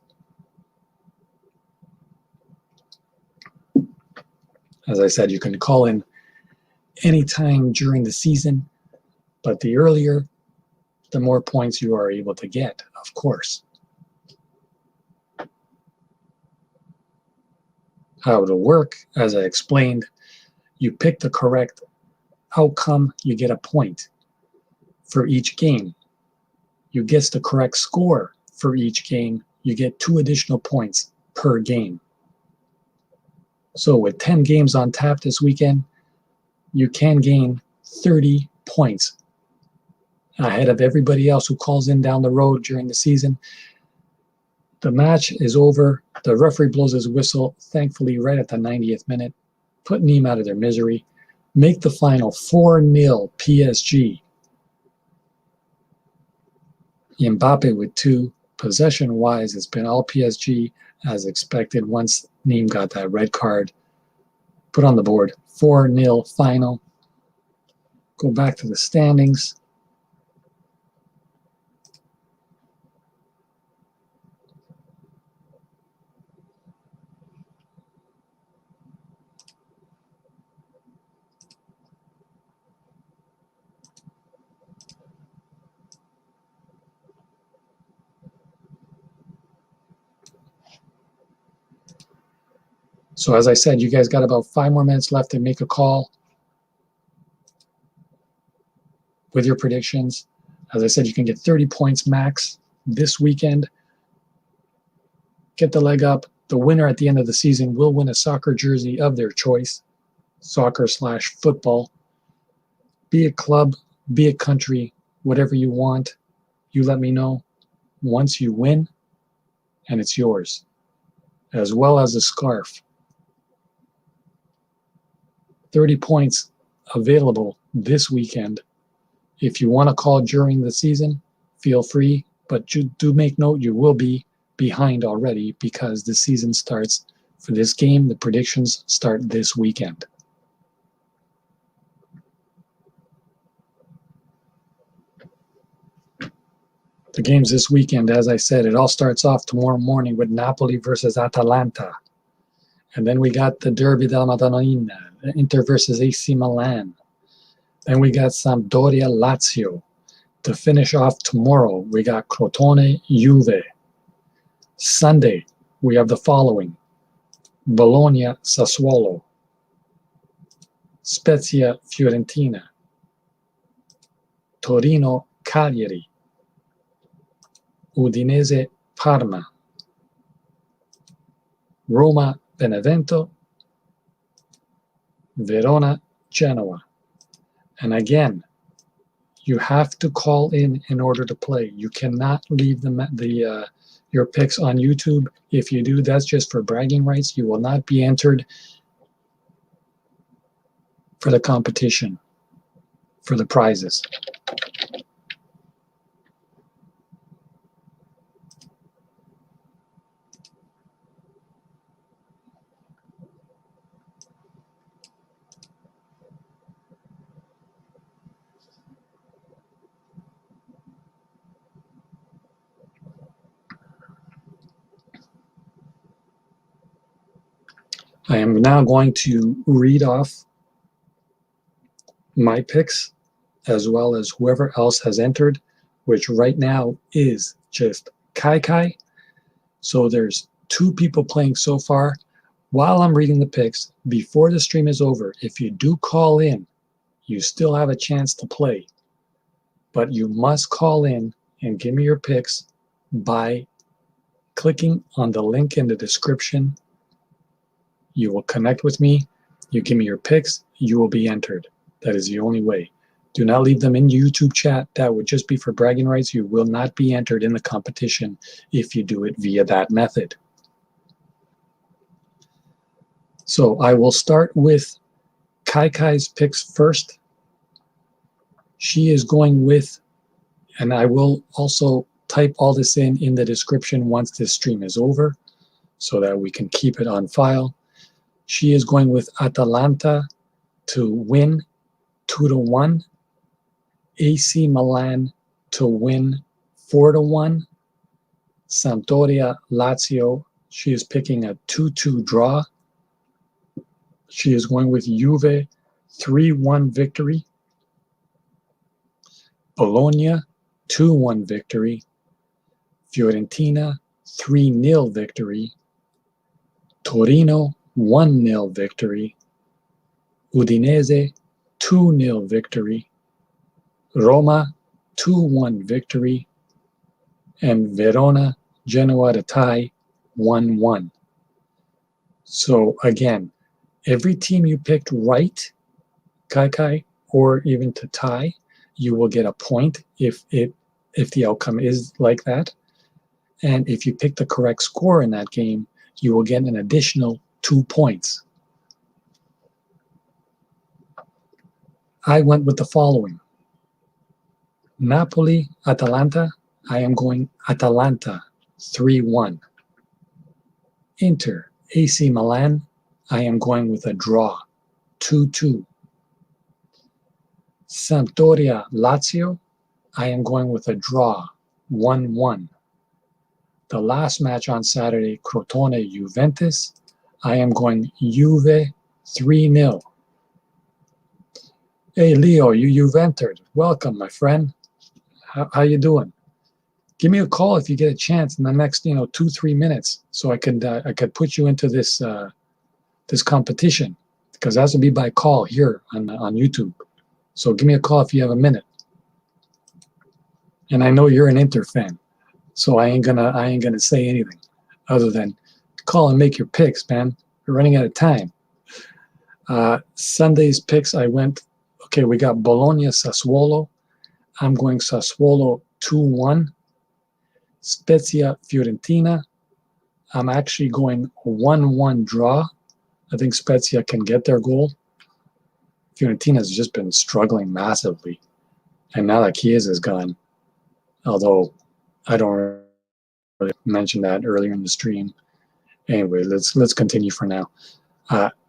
As I said, you can call in anytime during the season, but the earlier, the more points you are able to get, of course. How it'll work, as I explained, you pick the correct outcome, you get a point for each game. You guess the correct score for each game, you get 2 additional points per game. So with 10 games on tap this weekend, you can gain 30 points ahead of everybody else who calls in down the road during the season. The match is over. The referee blows his whistle, thankfully, right at the 90th minute. Put Nîmes out of their misery. Make the final 4-0 PSG. Mbappe with 2. Possession-wise, it's been all PSG as expected once Nîmes got that red card. Put on the board. 4-0 final. Go back to the standings. So as I said, you guys got about 5 more minutes left to make a call with your predictions. As I said, you can get 30 points max this weekend. Get the leg up. The winner at the end of the season will win a soccer jersey of their choice. Soccer/football. Be it club, be it country, whatever you want. You let me know once you win, and it's yours. As well as a scarf. 30 points available this weekend. If you want to call during the season, feel free, but do make note you will be behind already because the season starts for this game. The predictions start this weekend. The games this weekend, as I said, it all starts off tomorrow morning with Napoli versus Atalanta. And then we got the Derby della Madonnina, Inter versus AC Milan. Then we got Sampdoria Lazio. To finish off tomorrow, we got Crotone Juve. Sunday, we have the following. Bologna Sassuolo. Spezia Fiorentina. Torino Cagliari. Udinese Parma. Roma Benevento. Verona Genoa. And again, you have to call in order to play. You cannot leave your picks on YouTube. If you do, that's just for bragging rights. You will not be entered for the competition, for the prizes. I am now going to read off my picks as well as whoever else has entered, which right now is just Kai. So there's 2 people playing so far. While I'm reading the picks, before the stream is over, if you do call in, you still have a chance to play. But you must call in and give me your picks by clicking on the link in the description. You will connect with me. You give me your picks. You will be entered. That is the only way. Do not leave them in YouTube chat. That would just be for bragging rights. You will not be entered in the competition if you do it via that method. So I will start with Kai's picks first. She is going with, and I will also type all this in the description once this stream is over so that we can keep it on file. She is going with Atalanta to win 2-1, AC Milan to win 4-1, Sampdoria Lazio, she is picking a 2-2 draw. She is going with Juve 3-1 victory, Bologna 2-1 victory, Fiorentina 3-0 victory, Torino 1-0 victory, Udinese 2-0 victory, Roma 2-1 victory, and Verona Genoa to tie 1-1. So again, every team you picked right, Kai, or even to tie, you will get a point if the outcome is like that. And if you pick the correct score in that game, you will get an additional 2 points. I went with the following. Napoli, Atalanta, I am going Atalanta 3-1. Inter, AC Milan, I am going with a draw 2-2. Sampdoria, Lazio, I am going with a draw 1-1. The last match on Saturday, Crotone, Juventus, I am going Juve 3-0. Hey Leo, you've entered. Welcome, my friend. How you doing? Give me a call if you get a chance in the next 2-3 minutes, so I could put you into this this competition, because that has to be by call here on YouTube. So give me a call if you have a minute. And I know you're an Inter fan, so I ain't gonna say anything other than call and make your picks, man. We're running out of time. Sunday's picks, we got Bologna, Sassuolo. I'm going Sassuolo 2-1. Spezia, Fiorentina. I'm actually going 1-1 draw. I think Spezia can get their goal. Fiorentina's just been struggling massively. And now that Chiesa is gone, although I don't really mention that earlier in the stream. Anyway, let's continue for now.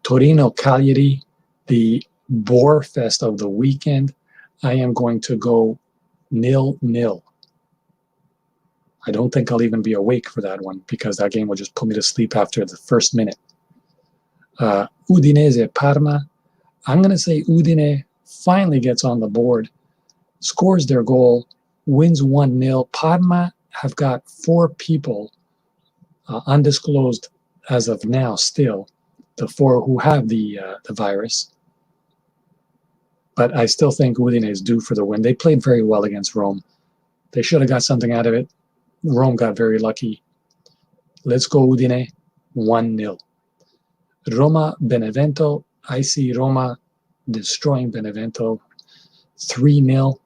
Torino, Cagliari, the bore fest of the weekend. I am going to go 0-0. I don't think I'll even be awake for that one, because that game will just put me to sleep after the first minute. Udinese, Parma. I'm going to say Udine finally gets on the board, scores their goal, wins 1-0. Parma have got 4 people undisclosed as of now still, the 4 who have the virus. But I still think Udine is due for the win. They played very well against Rome. They should have got something out of it. Rome got very lucky. Let's go Udine, 1-0. Roma, Benevento. I see Roma destroying Benevento, 3-0.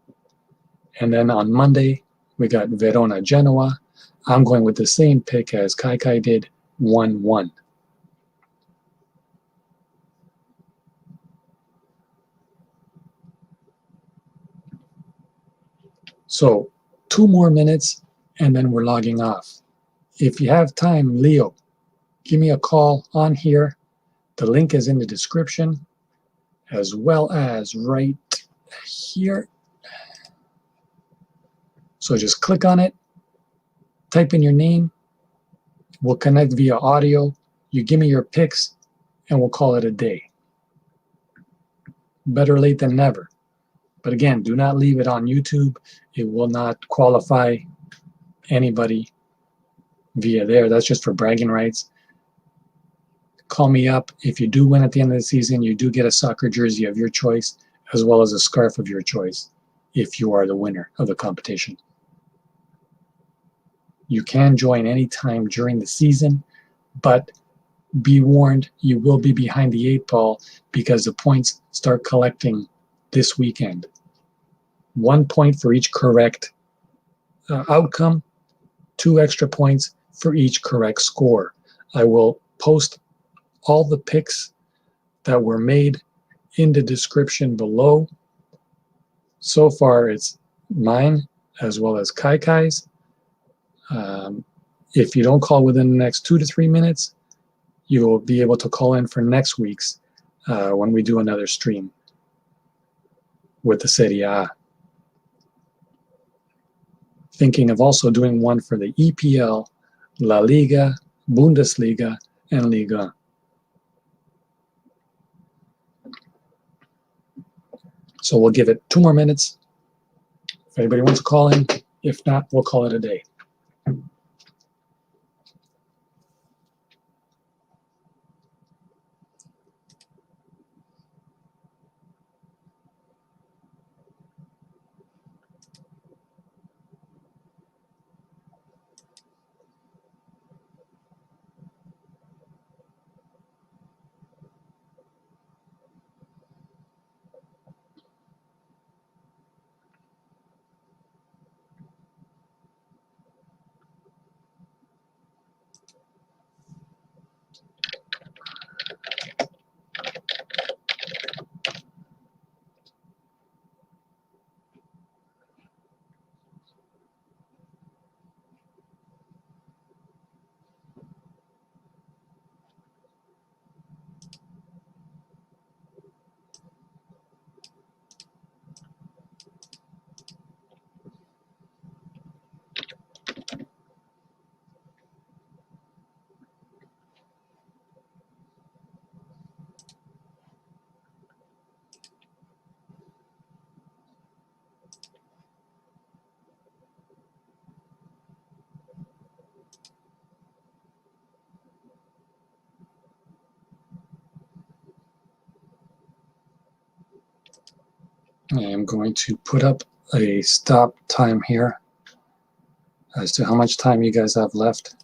And then on Monday, we got Verona, Genoa. I'm going with the same pick as Kai did, 1-1. So 2 more minutes, and then we're logging off. If you have time, Leo, give me a call on here. The link is in the description, as well as right here. So just click on it, type in your name. We'll connect via audio. You give me your picks, and we'll call it a day. Better late than never. But again, do not leave it on YouTube. It will not qualify anybody via there. That's just for bragging rights. Call me up. If you do win at the end of the season, you do get a soccer jersey of your choice, as well as a scarf of your choice, if you are the winner of the competition. You can join anytime during the season, but be warned, you will be behind the 8 ball, because the points start collecting this weekend. 1 point for each correct outcome, 2 extra points for each correct score. I will post all the picks that were made in the description below. So far, it's mine as well as Kai's. If you don't call within the next 2 to 3 minutes, you will be able to call in for next week's when we do another stream with the Serie A. Thinking of also doing one for the EPL, La Liga, Bundesliga, and Ligue. So we'll give it 2 more minutes. If anybody wants to call in, if not, we'll call it a day. I am going to put up a stop time here as to how much time you guys have left.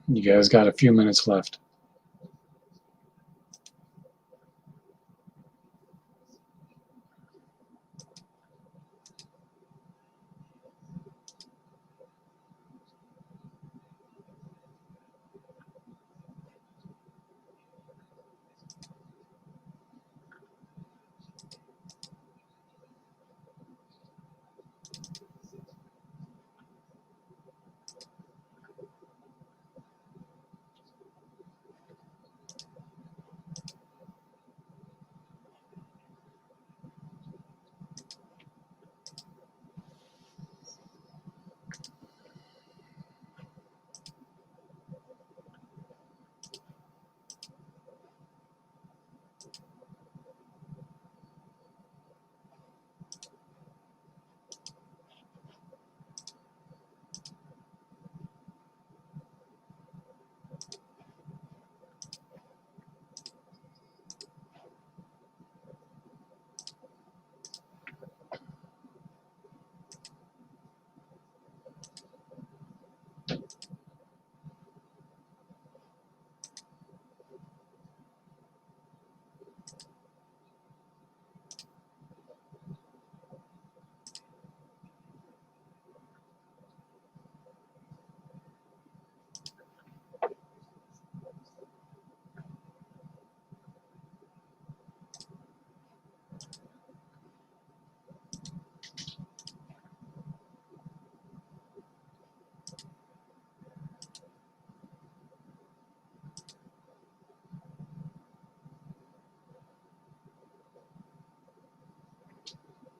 You guys got a few minutes left.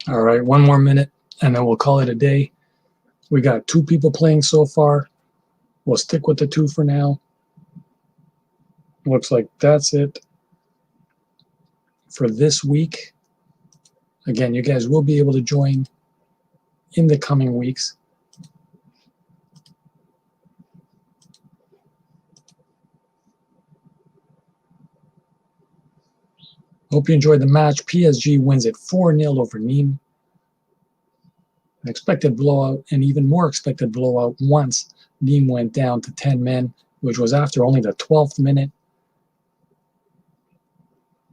All right, 1 more minute, and then we'll call it a day. We got 2 people playing so far. We'll stick with the 2 for now. looks like that's it for this week. Again, you guys will be able to join in the coming weeks. Hope you enjoyed the match. PSG wins it 4-0 over Nîmes. An expected blowout, and even more expected blowout once Nîmes went down to 10 men, which was after only the 12th minute.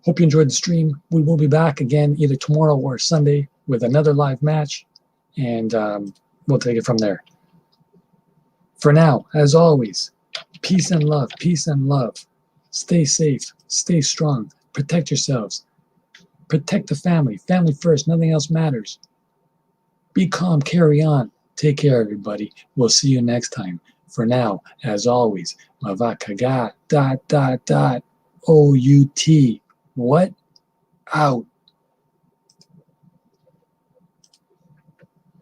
Hope you enjoyed the stream. We will be back again either tomorrow or Sunday with another live match, and we'll take it from there. For now, as always, peace and love, peace and love. Stay safe, stay strong, protect yourselves, protect the family. Family first, nothing else matters. Be calm, carry on. Take care, everybody. We'll see you next time. For now, as always, Mavakaga, ... OUT. What? Out.